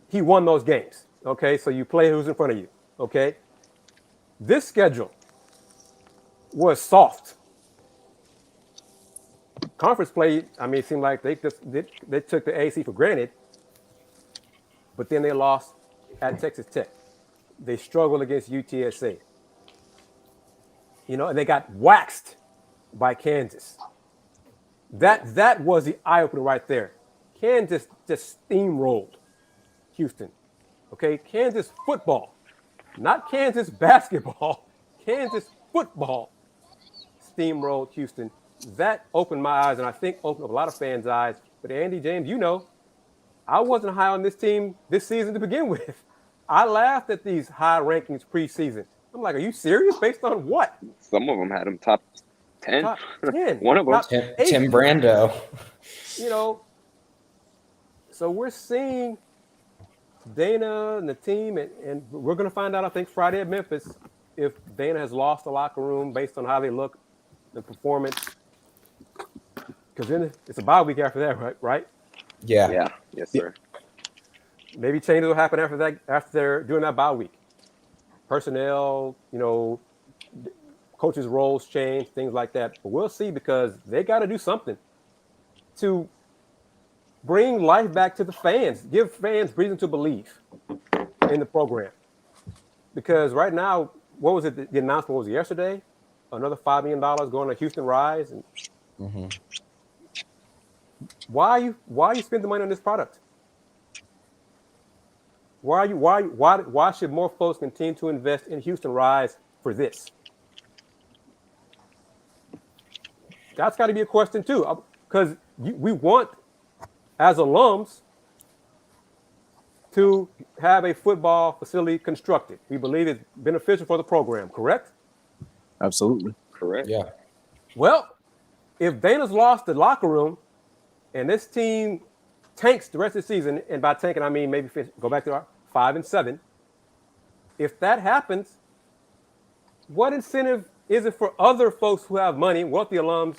Speaker 2: he won those games, okay? So you play who's in front of you, okay? This schedule was soft. Conference play, I mean, it seemed like they took the AC for granted, but then they lost at Texas Tech. They struggled against UTSA. You know, and they got waxed by Kansas. That was the eye-opener right there. Kansas just steamrolled Houston. Okay, Kansas football, not Kansas basketball, Kansas football steamrolled Houston. That opened my eyes, and I think opened up a lot of fans' eyes. But Andy, James, you know, I wasn't high on this team this season to begin with. I laughed at these high rankings preseason. I'm like, are you serious? Based on what?
Speaker 11: Some of them had them top 10.
Speaker 2: Top 10.
Speaker 11: One of them.
Speaker 13: Tim Brando.
Speaker 2: You know, so we're seeing Dana and the team, and we're going to find out, I think, Friday at Memphis, if Dana has lost the locker room based on how they look, the performance. Because then it's a bye week after that, right?
Speaker 13: Yeah.
Speaker 11: Yeah. Yes, sir.
Speaker 2: Maybe changes will happen after they're doing that bye week. Personnel, you know, coaches' roles change, things like that. But we'll see, because they got to do something to bring life back to the fans, give fans reason to believe in the program. Because right now, what was it? The announcement was yesterday, another $5 million going to Houston Rise. And why you spend the money on this product? Why should more folks continue to invest in Houston Rise for this? That's got to be a question too, because we want, as alums, to have a football facility constructed. We believe it's beneficial for the program, correct?
Speaker 12: Absolutely.
Speaker 11: Correct.
Speaker 13: Yeah.
Speaker 2: Well, if Dana's lost the locker room and this team tanks the rest of the season, and by tanking, I mean maybe go back to our 5-7. If that happens, what incentive is it for other folks who have money, wealthy alums,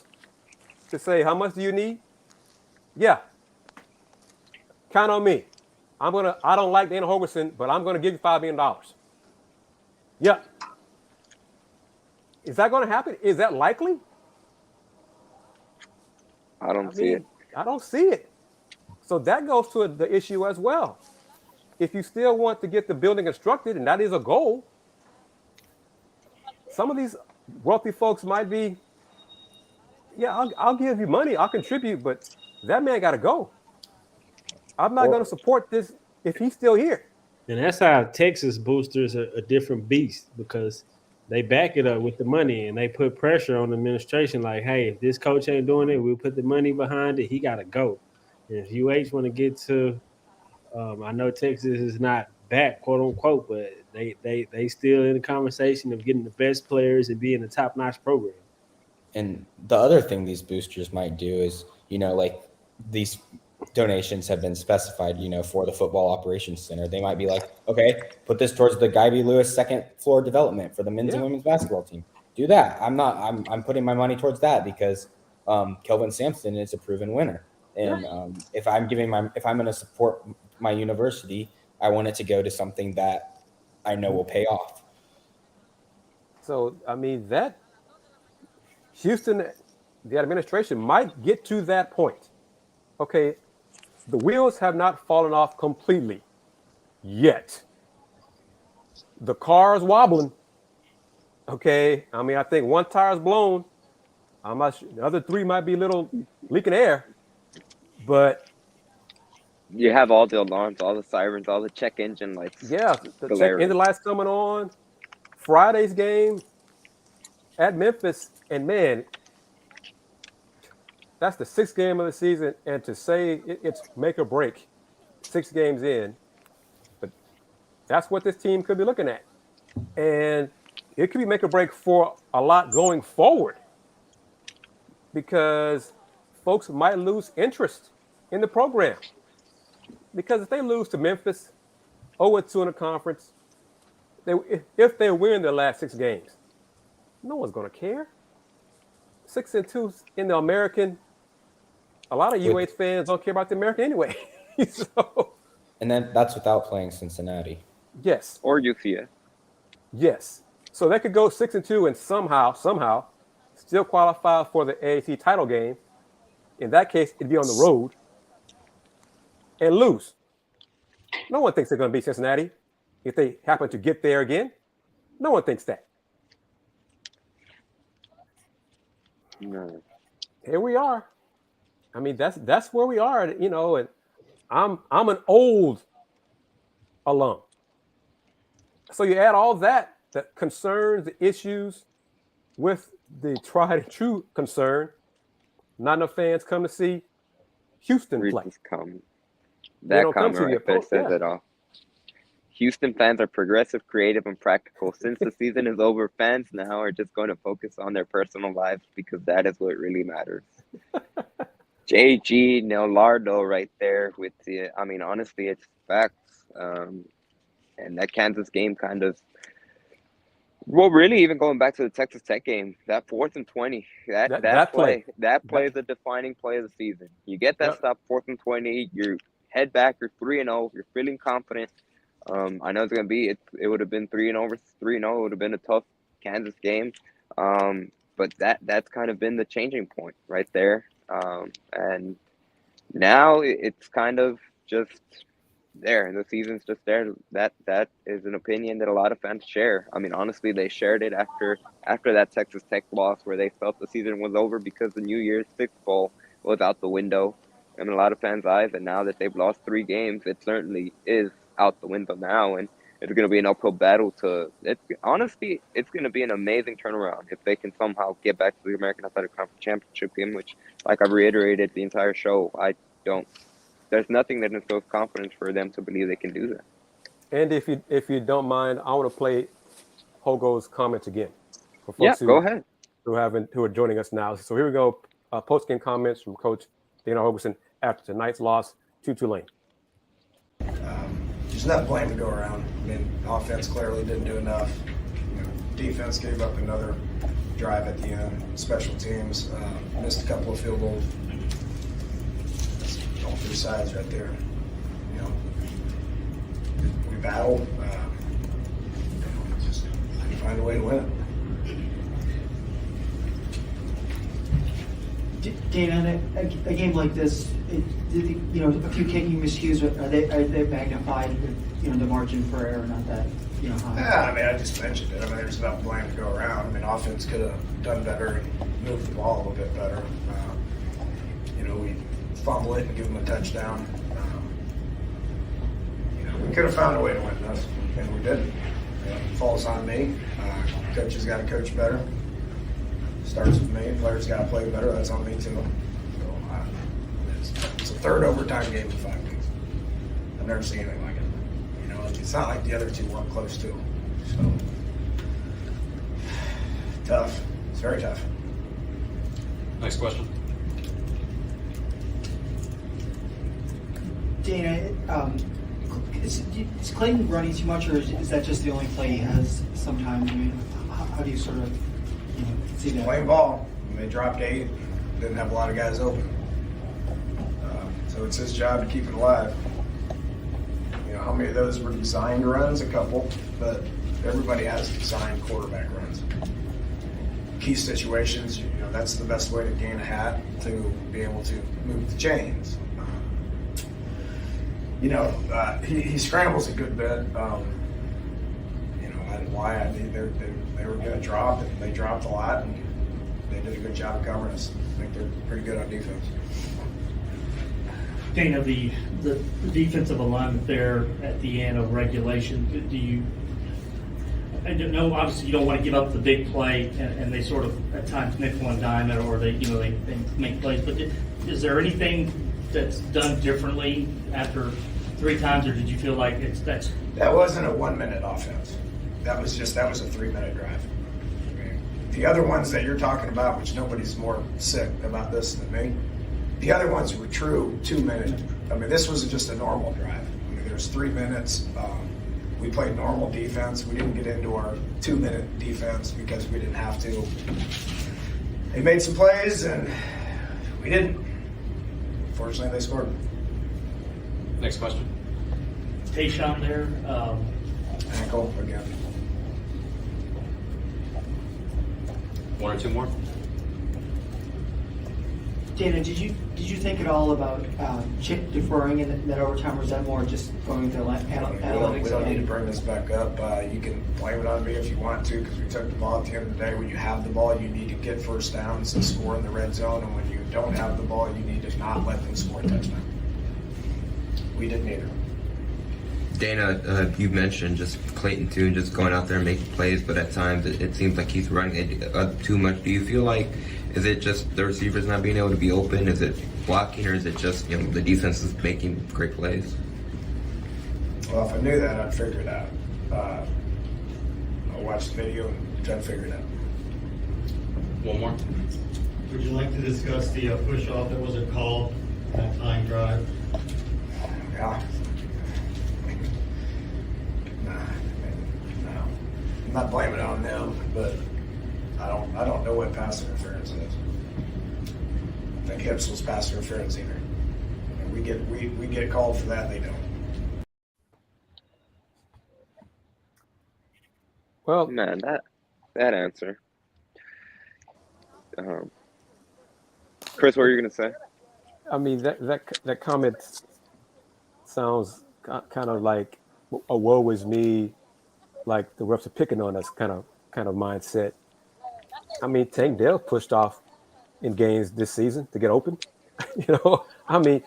Speaker 2: to say, how much do you need? Yeah. Count on me. I don't like Dana Holgorsen, but I'm gonna give you $5 million. Yeah. Is that gonna happen? Is that likely?
Speaker 11: I don't see it.
Speaker 2: I don't see it. So that goes to the issue as well. If you still want to get the building constructed, and that is a goal, some of these wealthy folks might be, yeah, I'll give you money, I'll contribute, but that man got to go. I'm not going to support this if he's still here.
Speaker 3: And that's how Texas boosters are a different beast, because they back it up with the money and they put pressure on the administration. Like, hey, if this coach ain't doing it, we'll put the money behind it. He got to go. And if UH want to get to, I know Texas is not back, quote unquote, but they still in the conversation of getting the best players and being a top-notch program.
Speaker 13: And the other thing these boosters might do is, like these donations have been specified, for the football operations center. They might be like, okay, put this towards the Guy B. Lewis second floor development for the men's and women's basketball team. Do that. I'm putting my money towards that because Kelvin Sampson is a proven winner. And if I'm going to support my university, I want it to go to something that I know will pay off.
Speaker 2: So, I mean, that Houston, the administration might get to that point. Okay, the wheels have not fallen off completely yet. The car's wobbling. Okay, I mean, I think one tire's blown. I'm not sure. The other three might be a little leaking air, but
Speaker 11: you have all the alarms, all the sirens, all the check engine lights.
Speaker 2: Yeah, the check engine lights coming on. Friday's game at Memphis, and man, that's the 6th game of the season, and to say it's make or break 6 games in, but that's what this team could be looking at. And it could be make or break for a lot going forward, because folks might lose interest in the program. Because if they lose to Memphis, 0-2 in the conference, if they win their last 6 games, no one's going to care. 6-2 in the American. A lot of UH fans don't care about the American anyway.
Speaker 13: And then that's without playing Cincinnati.
Speaker 2: Yes.
Speaker 11: Or UCF.
Speaker 2: Yes. So they could go 6-2 and somehow still qualify for the AAC title game. In that case, it'd be on the road and lose. No one thinks they're going to beat Cincinnati if they happen to get there again. No one thinks that.
Speaker 11: No.
Speaker 2: Here we are. I mean, that's where we are, and I'm an old alum. So you add all that, the concerns, the issues with the tried and true concern, not enough fans come to see Houston play.
Speaker 11: That comment right there says it all. Houston fans are progressive, creative, and practical. Since the season is over, fans now are just going to focus on their personal lives because that is what really matters. JG Nelardo right there with the, I mean, honestly, it's facts. And that Kansas game kind of, well, really even going back to the Texas Tech game, that 4th and 20, that play is a defining play of the season. You get that stop, 4th and 20, you head back, you're 3-0, you're feeling confident. I know it's going to be, it would have been 3-0 versus 3-0. It would have been a tough Kansas game. But that's kind of been the changing point right there. And now it's kind of just there. The season's just there. That is an opinion that a lot of fans share. I mean, honestly, they shared it after that Texas Tech loss, where they felt the season was over because the New Year's Six Bowl was out the window in a lot of fans' eyes. And now that they've lost 3 games, it certainly is out the window now. And it's going to be an uphill battle honestly, it's going to be an amazing turnaround if they can somehow get back to the American Athletic Conference Championship game, which, like I've reiterated the entire show, there's nothing that instills confidence for them to believe they can do that.
Speaker 2: Andy, if you don't mind, I want to play Hogo's comments again for folks
Speaker 11: go ahead.
Speaker 2: who are joining us now. So here we go. Post-game comments from Coach Dana Holgorsen after tonight's loss to Tulane.
Speaker 4: There's enough blame to go around. I mean, offense clearly didn't do enough. Defense gave up another drive at the end. Special teams missed a couple of field goals. That's all 3 sides right there. We battled. Just had to find a way to win it.
Speaker 5: Dana, a game like this, a few kicking miscues, are they magnified? The margin for error, not that high.
Speaker 4: Yeah, I mean, I just mentioned it. I mean, there's enough blame to go around. I mean, offense could have done better and moved the ball a little bit better. We fumble it and give them a touchdown. We could have found a way to win this, and we didn't. It falls on me. Coaches got to coach better. Starts with me. Players got to play better. That's on me too. So it's a 3rd overtime game in 5 weeks. I've never seen anything like it. It's not like the other 2 weren't close to. So tough. It's very tough.
Speaker 6: Next question.
Speaker 5: Dana, is Clayton running too much, or is that just the only play he has sometimes? I mean, how do you sort of see that?
Speaker 4: Playing ball. They dropped 8. Didn't have a lot of guys open. So it's his job to keep it alive. How many of those were designed runs? A couple, but everybody has designed quarterback runs. Key situations, that's the best way to gain a hat, to be able to move the chains. He scrambles a good bit. Why? I mean, they were going to drop, and they dropped a lot, and they did a good job covering us. I think they're pretty good on defense.
Speaker 7: Dana, the defensive alignment there at the end of regulation, I don't know, obviously you don't want to give up the big play, and they sort of at times nickel and dime it, or they make plays, but is there anything that's done differently after 3 times, or did you feel like
Speaker 4: that wasn't a 1-minute offense? That was a 3-minute drive. I mean, the other ones that you're talking about, which nobody's more sick about this than me, the other ones were true 2-minute. I mean, this was just a normal drive. I mean, there's 3 minutes. We played normal defense. We didn't get into our 2-minute defense because we didn't have to. They made some plays, and we didn't. Fortunately, they scored.
Speaker 6: Next question.
Speaker 7: Tayshawn there?
Speaker 4: Ankle again.
Speaker 6: 1 or 2 more?
Speaker 5: Dana, did you think at all about Chip deferring in that overtime, or is that more just going to analytics?
Speaker 4: We don't need to bring this back up. You can blame it on me if you want to, because we took the ball at the end of the day. When you have the ball, you need to get first downs and score in the red zone, and when you don't have the ball, you need to not let them score a touchdown. We didn't either.
Speaker 1: Dana, you mentioned just Clayton Tune just going out there and making plays, but at times it seems like he's running it too much. Do you feel like, is it just the receivers not being able to be open? Is it blocking, or is it just the defense is making great plays?
Speaker 4: Well, if I knew that, I'd figure it out. I'll watch the video and try to figure it out.
Speaker 6: 1 more.
Speaker 8: Would you like to discuss the push off that wasn't called, that tying drive?
Speaker 4: Yeah. No. I'm not blaming it on them, but I don't know what pass interference is. I think hips was pass interference either. We get called for that, they don't.
Speaker 2: Well,
Speaker 11: Man, that answer. Chris, what were you gonna say?
Speaker 2: I mean, that comment sounds kind of like a woe is me, like the refs are picking on us kind of mindset. I mean, Tank Dell pushed off in games this season to get open. I mean,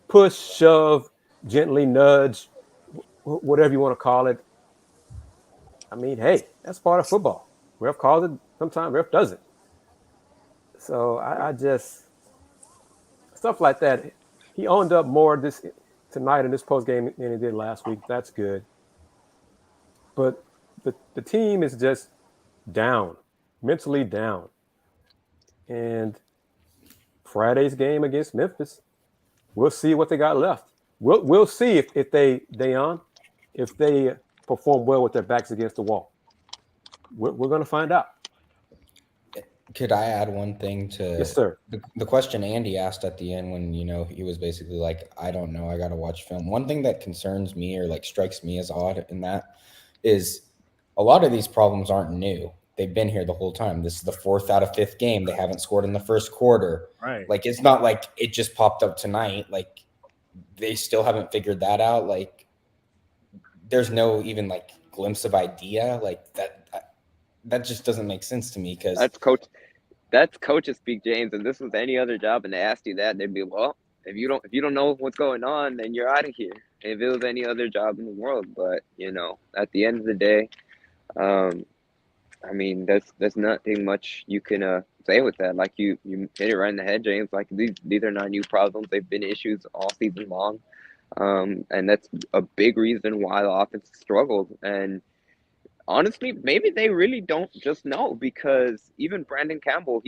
Speaker 2: push, shove, gently nudge, whatever you want to call it. I mean, hey, that's part of football. Ref calls it, sometimes ref doesn't. So I just stuff like that. He owned up more tonight in this post game than he did last week. That's good. But the team is just down, mentally down. And Friday's game against Memphis, we'll see what they got left. We'll see if they perform well with their backs against the wall. We're going to find out.
Speaker 13: Could I add one thing to
Speaker 2: yes, sir.
Speaker 13: The question Andy asked at the end when, he was basically like, I don't know, I got to watch film. One thing that concerns me or like strikes me as odd in that is a lot of these problems aren't new. They've been here the whole time. This is the 4th out of 5th game. They haven't scored in the first quarter.
Speaker 3: Right.
Speaker 13: Like, it's not like it just popped up tonight. Like, they still haven't figured that out. Like, there's no even like glimpse of idea like that just doesn't make sense to me because
Speaker 11: that's coaches speak, James. And this was any other job, and they asked you that, they'd be, well, if you don't know what's going on, then you're out of here. If it was any other job in the world, but at the end of the day, I mean, there's nothing much you can say with that. Like you hit it right in the head, James. Like these are not new problems. They've been issues all season long. And that's a big reason why the offense struggled. And honestly, maybe they really don't just know, because even Brandon Campbell,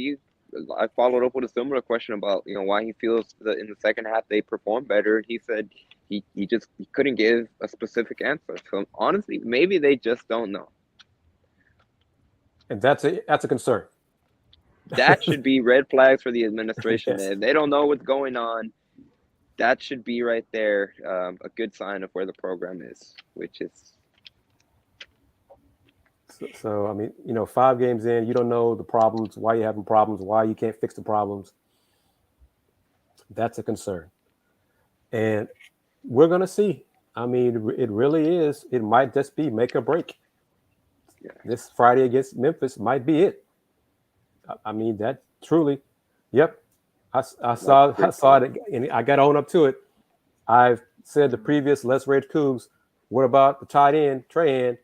Speaker 11: I followed up with a similar question about, why he feels that in the second half they performed better. He said he couldn't give a specific answer. So honestly, maybe they just don't know.
Speaker 2: And that's a concern.
Speaker 11: That should be red flags for the administration.
Speaker 2: Yes.
Speaker 11: If they don't know what's going on, that should be right there a good sign of where the program is, which is.
Speaker 2: So I mean, 5 games in, you don't know the problems, why you're having problems, why you can't fix the problems. That's a concern. And we're going to see. I mean, it really is. It might just be make or break. Yeah. This Friday against Memphis might be it. I mean, that truly, yep. I saw it, and I got to own up to it. I've said the previous Let's Rage Coogs, what about the tight end, Trahan?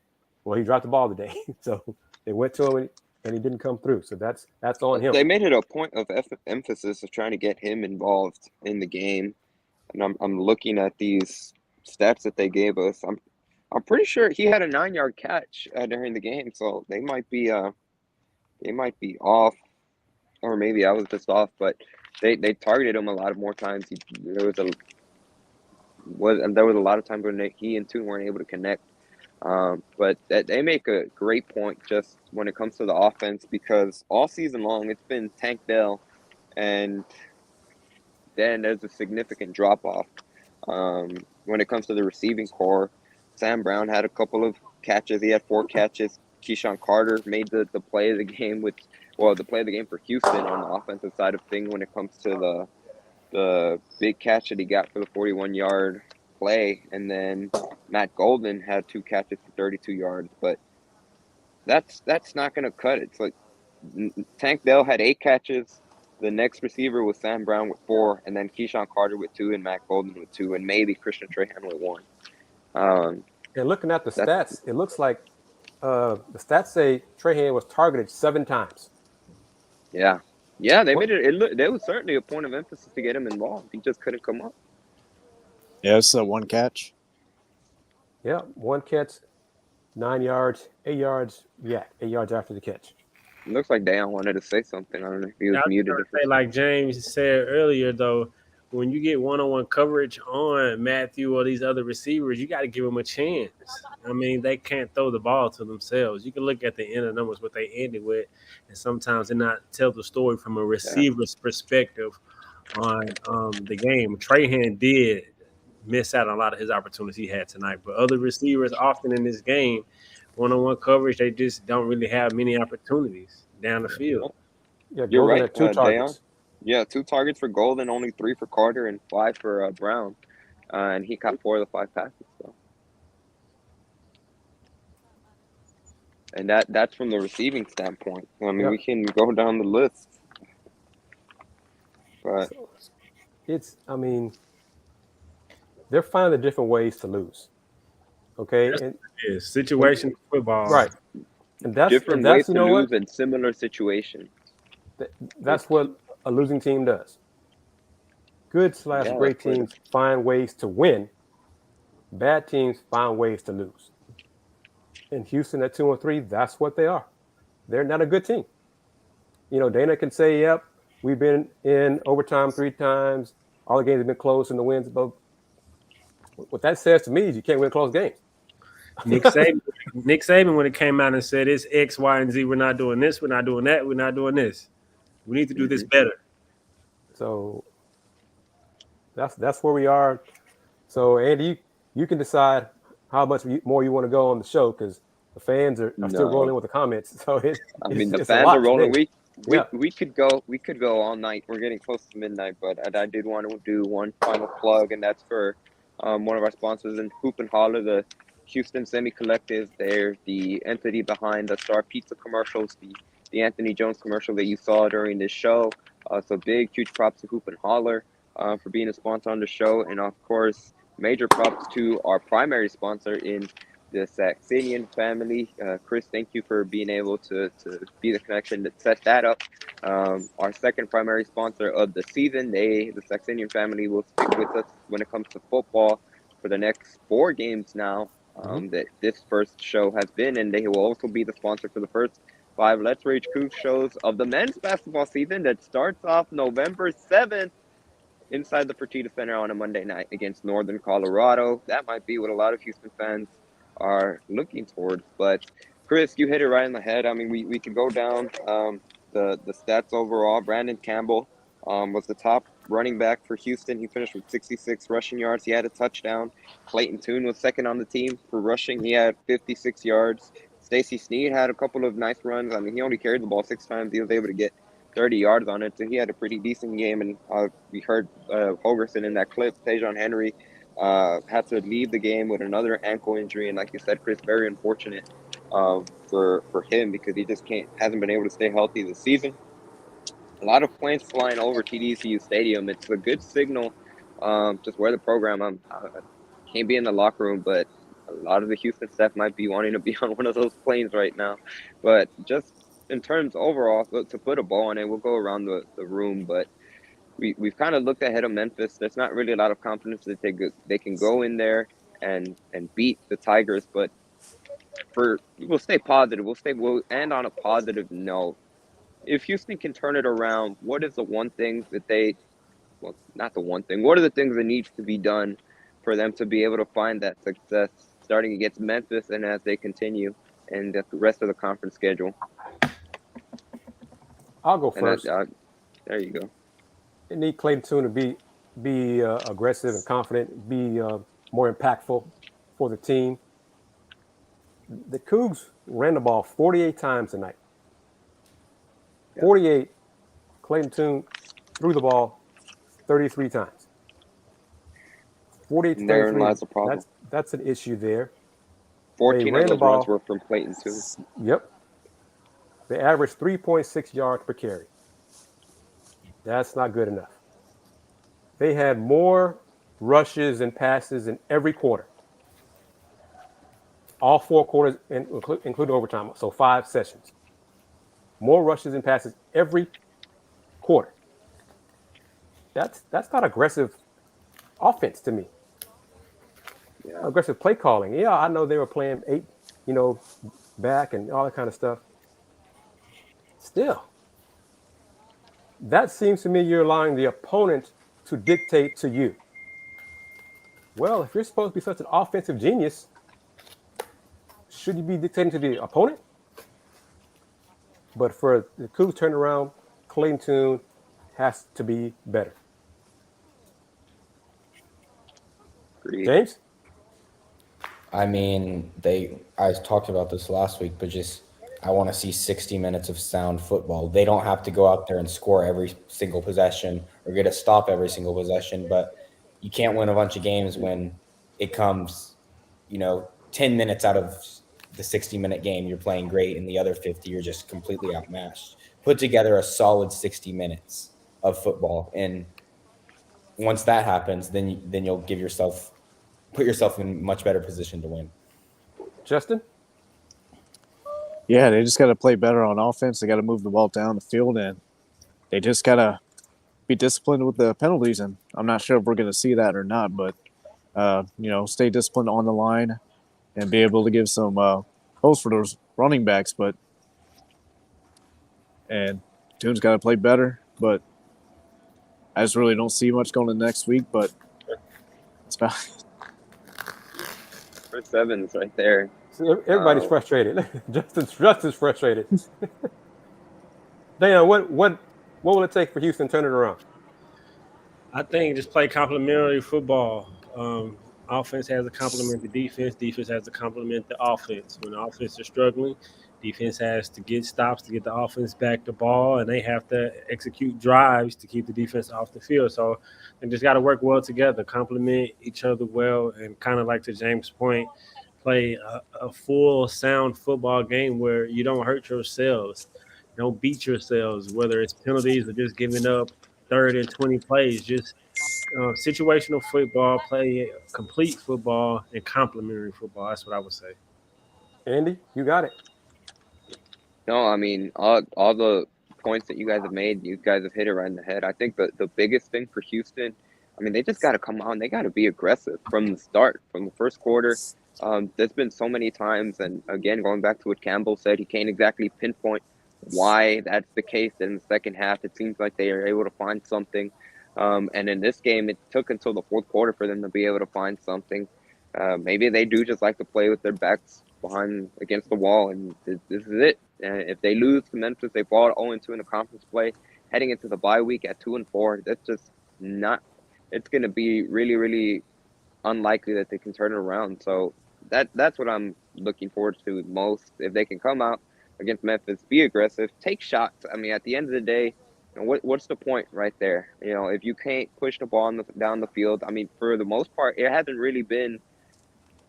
Speaker 2: Well, he dropped the ball today. So they went to him, and he didn't come through. So that's on him.
Speaker 11: They made it a point of emphasis of trying to get him involved in the game. And I'm looking at these stats that they gave us. I'm pretty sure he had a 9-yard catch during the game. So they might be off, or maybe I was just off, but they targeted him a lot more times. There was a lot of times when he and Toon weren't able to connect. But they make a great point just when it comes to the offense, because all season long it's been Tank Dell, and then there's a significant drop off. When it comes to the receiving core, Sam Brown had a couple of catches. He had 4 catches. Keyshawn Carter made the play of the game the play of the game for Houston on the offensive side of things when it comes to the big catch that he got for the 41-yard play. And then Matt Golden had 2 catches for 32 yards, but that's not going to cut it. It's like Tank Dell had 8 catches. The next receiver was Sam Brown with 4, and then Keyshawn Carter with 2, and Matt Golden with 2, and maybe Christian Trahan with 1.
Speaker 2: And looking at the stats, it looks like the stats say Trahan was targeted 7 times.
Speaker 11: Yeah, they made it. There was certainly a point of emphasis to get him involved. He just couldn't come up.
Speaker 12: Yeah, it's 1 catch.
Speaker 2: Yeah, 1 catch, 9 yards, 8 yards. Yeah, 8 yards after the catch.
Speaker 11: It looks like Da'Yon wanted to say something. I don't know if he was muted.
Speaker 3: Like James said earlier, though, when you get one-on-one coverage on Matthew or these other receivers, you got to give them a chance. I mean, they can't throw the ball to themselves. You can look at the end of numbers, what they ended with, and sometimes they not tell the story from a receiver's perspective on the game. Trahan did miss out on a lot of his opportunities he had tonight, but other receivers often in this game, one-on-one coverage, they just don't really have many opportunities down the field.
Speaker 2: Yeah,
Speaker 11: You're
Speaker 2: Golden
Speaker 11: right,
Speaker 2: had 2
Speaker 11: Da'Yon.
Speaker 2: targets.
Speaker 11: Yeah, 2 targets for Golden, only 3 for Carter, and 5 for Brown. And he caught 4 of the 5 passes. So. And that's from the receiving standpoint. I mean,
Speaker 2: Yeah.
Speaker 11: we can go down the list. But
Speaker 2: So I mean, they're finding different ways to lose. Okay.
Speaker 3: That's
Speaker 2: And
Speaker 3: what it is. Situation football.
Speaker 2: right. And
Speaker 11: different ways
Speaker 2: you
Speaker 11: to
Speaker 2: know
Speaker 11: lose
Speaker 2: what?
Speaker 11: in similar situations.
Speaker 2: That's what a losing team does. Good /
Speaker 11: Yeah,
Speaker 2: great
Speaker 11: that's what
Speaker 2: teams find ways to win. Bad teams find ways to lose. In Houston at 2-3, that's what they are. They're not a good team. You know, Dana can say, "Yep, we've been in overtime 3 times. All the games have been close, and the wins." But what that says to me is you can't win close games.
Speaker 3: Nick Saban, when it came out and said it's X, Y, and Z, we're not doing this, we're not doing that, we're not doing this. We need to do this better.
Speaker 2: So that's where we are. So Andy, you can decide how much more you want to go on the show because the fans are still rolling with the comments. So
Speaker 11: the
Speaker 2: it's
Speaker 11: fans are rolling.
Speaker 2: Today.
Speaker 11: We could go all night. We're getting close to midnight, but I did want to do one final plug, and that's for one of our sponsors in Hoop and Holler, the Houston Semi Collective. They're the entity behind the Star Pizza commercials, the Anthony Jones commercial that you saw during this show. So big, huge props to Hoop and Holler for being a sponsor on the show, and of course, major props to our primary sponsor in the Saxenian family. Chris, thank you for being able to be the connection that set that up. Our second primary sponsor of the season, the Saxenian family will stick with us when it comes to football for the next 4 games now that this first show has been, and they will also be the sponsor for the first 5 Let's Rage Coogs shows of the men's basketball season that starts off November 7th inside the Fertitta Center on a Monday night against Northern Colorado. That might be what a lot of Houston fans are looking towards. But Chris, you hit it right in the head. I mean, we could go down the stats overall. Brandon Campbell was the top running back for Houston. He finished with 66 rushing yards. He had a touchdown. Clayton Tune was second on the team for rushing. He had 56 yards. Stacey Sneed had a couple of nice runs. I mean, he only carried the ball 6 times. He was able to get 30 yards on it, so he had a pretty decent game. And we heard Holgerson in that clip. Tajon Henry had to leave the game with another ankle injury, and like you said, Chris, very unfortunate for him because he just hasn't been able to stay healthy this season. A lot of planes flying over TDCU Stadium. It's a good signal. Just where the program. I can't be in the locker room, but a lot of the Houston staff might be wanting to be on one of those planes right now. But just in terms overall, to put a ball on it, we'll go around the room, but we've kind of looked ahead of Memphis. There's not really a lot of confidence that they can go in there and beat the Tigers, but we'll stay positive. We'll end on a positive note. If Houston can turn it around, what is the one thing that not the one thing, what are the things that needs to be done for them to be able to find that success starting against Memphis and as they continue and the rest of the conference schedule?
Speaker 2: I'll go first.
Speaker 11: There you go.
Speaker 2: They need Clayton Tune to be aggressive and confident, be more impactful for the team. The Cougs ran the ball 48 times tonight. 48. Clayton Tune threw the ball 33 times. 48 to 33.
Speaker 11: Therein lies the problem.
Speaker 2: That's an issue there.
Speaker 11: 14 of those runs were from Clayton Tune.
Speaker 2: Yep. They averaged 3.6 yards per carry. That's not good enough. They had more rushes and passes in every quarter. All 4 quarters, including overtime, so 5 sessions. More rushes and passes every quarter. That's not aggressive offense to me. Yeah. Aggressive play calling. Yeah, I know they were playing 8, back and all that kind of stuff. Still, that seems to me you're allowing the opponent to dictate to you. Well, if you're supposed to be such an offensive genius, should you be dictating to the opponent? But for the Cougs turn around, Clayton Tune has to be better.
Speaker 11: Agreed.
Speaker 2: James?
Speaker 13: I mean, I talked about this last week, but just I want to see 60 minutes of sound football. They don't have to go out there and score every single possession or get a stop every single possession, but you can't win a bunch of games when it comes, 10 minutes out of the 60-minute game, you're playing great, and the other 50, you're just completely outmatched. Put together a solid 60 minutes of football, and once that happens, then you'll put yourself in much better position to win.
Speaker 2: Justin?
Speaker 12: Yeah, they just got to play better on offense. They got to move the ball down the field, and they just got to be disciplined with the penalties. And I'm not sure if we're going to see that or not, but, stay disciplined on the line and be able to give some hopes for those running backs. And Tune's got to play better, but I just really don't see much going into next week, but it's about
Speaker 11: Chris Evans right there.
Speaker 2: Everybody's frustrated. Justin's frustrated. Dana, what will it take for Houston to turn it around?
Speaker 3: I think just play complementary football. Offense has to complement the defense. Defense has to complement the offense. When the offense is struggling, defense has to get stops to get the offense back the ball, and they have to execute drives to keep the defense off the field. So they just got to work well together, complement each other well, and kind of like to James' point, play a full sound football game where you don't hurt yourselves, don't beat yourselves, whether it's penalties or just giving up 3rd and 20 plays. Just situational football, play complete football, and complementary football. That's what I would say.
Speaker 2: Andy, you got it.
Speaker 11: No, I mean, all the points that you guys have made, you guys have hit it right in the head. I think the biggest thing for Houston, I mean, they just got to come out and they got to be aggressive from the start, from the first quarter. There's been so many times, and again, going back to what Campbell said, he can't exactly pinpoint why that's the case. In the second half, it seems like they are able to find something. And in this game, it took until the fourth quarter for them to be able to find something. Maybe they do just like to play with their backs behind against the wall, and this is it. If they lose to Memphis, they fall 0-2 in the conference play, heading into the bye week at 2-4. That's just not. It's going to be really, really unlikely that they can turn it around. So that's what I'm looking forward to most. If they can come out against Memphis, be aggressive, take shots. I mean, at the end of the day, what's the point right there? If you can't push the ball down the field, I mean, for the most part, it hasn't really been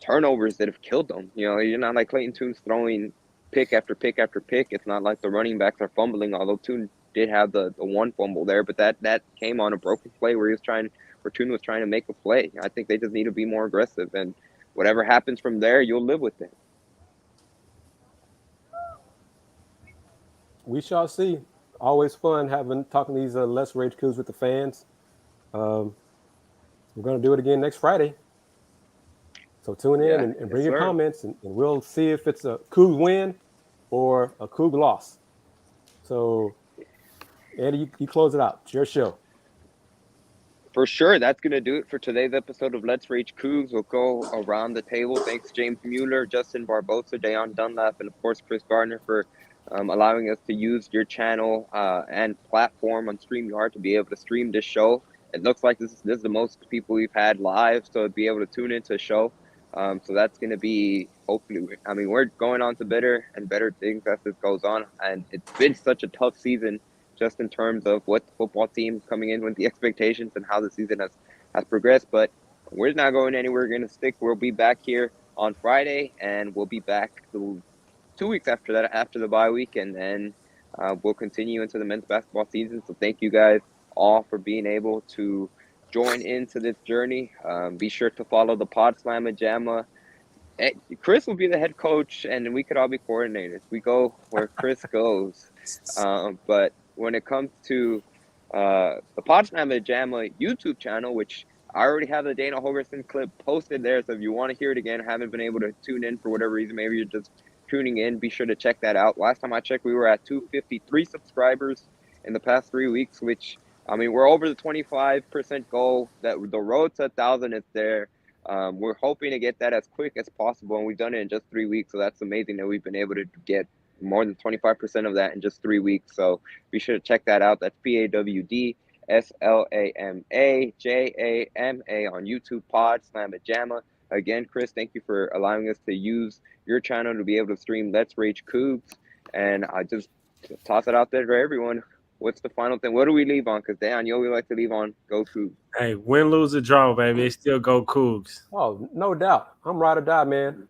Speaker 11: turnovers that have killed them. You're not like Clayton Tune's throwing pick after pick after pick. It's not like the running backs are fumbling, although Tune did have the one fumble there, but that came on a broken play where Tune was trying to make a play. I think they just need to be more aggressive, and whatever happens from there, you'll live with it.
Speaker 2: We shall see. Always fun talking these Let's Rage Coogs with the fans. We're going to do it again next Friday. So tune in and bring your comments, and we'll see if it's a Coug win or a Coug loss. So, Andy, you close it out. It's your show.
Speaker 11: For sure, that's going to do it for today's episode of Let's Rage Coogs. We'll go around the table. Thanks, James Mueller, Justin Barbosa, Da'Yon Dunlap, and, of course, Chris Gardner for allowing us to use your channel and platform on StreamYard to be able to stream this show. It looks like this is the most people we've had live, so to be able to tune into a show. So that's going to be, hopefully, we're going on to better and better things as this goes on. And it's been such a tough season just in terms of what the football team coming in with the expectations and how the season has progressed. But we're not going anywhere. We're going to stick. We'll be back here on Friday, and we'll be back 2 weeks after that, after the bye week. And then we'll continue into the men's basketball season. So thank you guys all for being able to join into this journey. Be sure to follow the Pod Slamma Jamma. Chris will be the head coach, and we could all be coordinators. We go where Chris goes. But when it comes to the Pod Slamma Jamma YouTube channel, which I already have the Dana Holgorsen clip posted there, so if you want to hear it again, haven't been able to tune in for whatever reason, maybe you're just tuning in, be sure to check that out. Last time I checked, we were at 253 subscribers in the past 3 weeks, which we're over the 25% goal. That the road to 1,000 is there. We're hoping to get that as quick as possible, and we've done it in just 3 weeks. So that's amazing that we've been able to get more than 25% of that in just 3 weeks. So be sure to check that out. That's PAWDSLAMAJAMA on YouTube, Pod Slamma Jamma. Again, Chris, thank you for allowing us to use your channel to be able to stream Let's Rage Coogs. And I just toss it out there to everyone. What's the final thing? What do we leave on? Because Dan, you always like to leave on go Cougs.
Speaker 3: Hey, win, lose, or draw, baby. They still go Cougs.
Speaker 2: Oh, no doubt. I'm ride or die, man.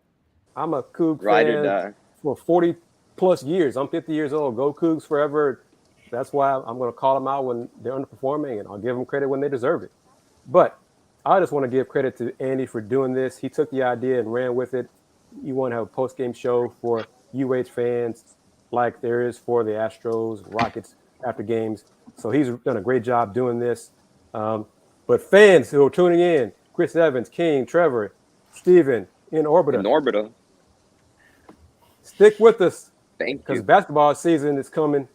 Speaker 2: I'm a Coug
Speaker 11: Ride or
Speaker 2: fan
Speaker 11: die.
Speaker 2: for 40 plus years. I'm 50 years old. Go Cougs forever. That's why I'm going to call them out when they're underperforming, and I'll give them credit when they deserve it. But I just want to give credit to Andy for doing this. He took the idea and ran with it. You want to have a post-game show for UH fans like there is for the Astros, Rockets after games. So he's done a great job doing this. But fans who are tuning in, Chris Evans, King, Trevor, Steven, in Orbita, stick with us.
Speaker 11: Thank you.
Speaker 2: Because basketball season is coming,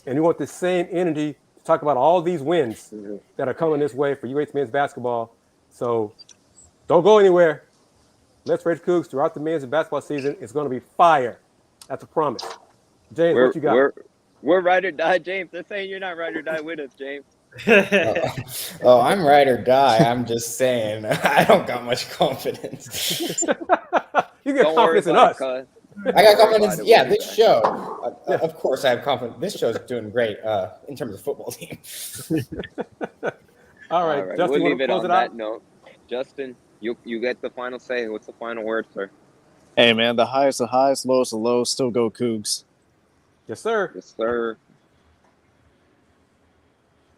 Speaker 2: and you want the same energy to talk about all these wins that are coming this way for UH men's basketball. So don't go anywhere. Let's Rage Coogs throughout the men's basketball season. It's going to be fire. That's a promise. James, what you got?
Speaker 11: We're ride or die, James. They're saying you're not ride or die with us, James.
Speaker 13: I'm ride or die. I'm just saying I don't got much confidence.
Speaker 2: You get confidence in us.
Speaker 13: I got confidence. Yeah, this show. Of course, I have confidence. This show's doing great in terms of football team.
Speaker 2: All right, Justin,
Speaker 11: we'll leave it on that
Speaker 2: out?
Speaker 11: note. Justin, you get the final say. What's the final word, sir?
Speaker 12: Hey, man, the highest, lowest, the lows, still go Cougs.
Speaker 2: Yes, sir.
Speaker 11: Yes, sir.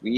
Speaker 11: We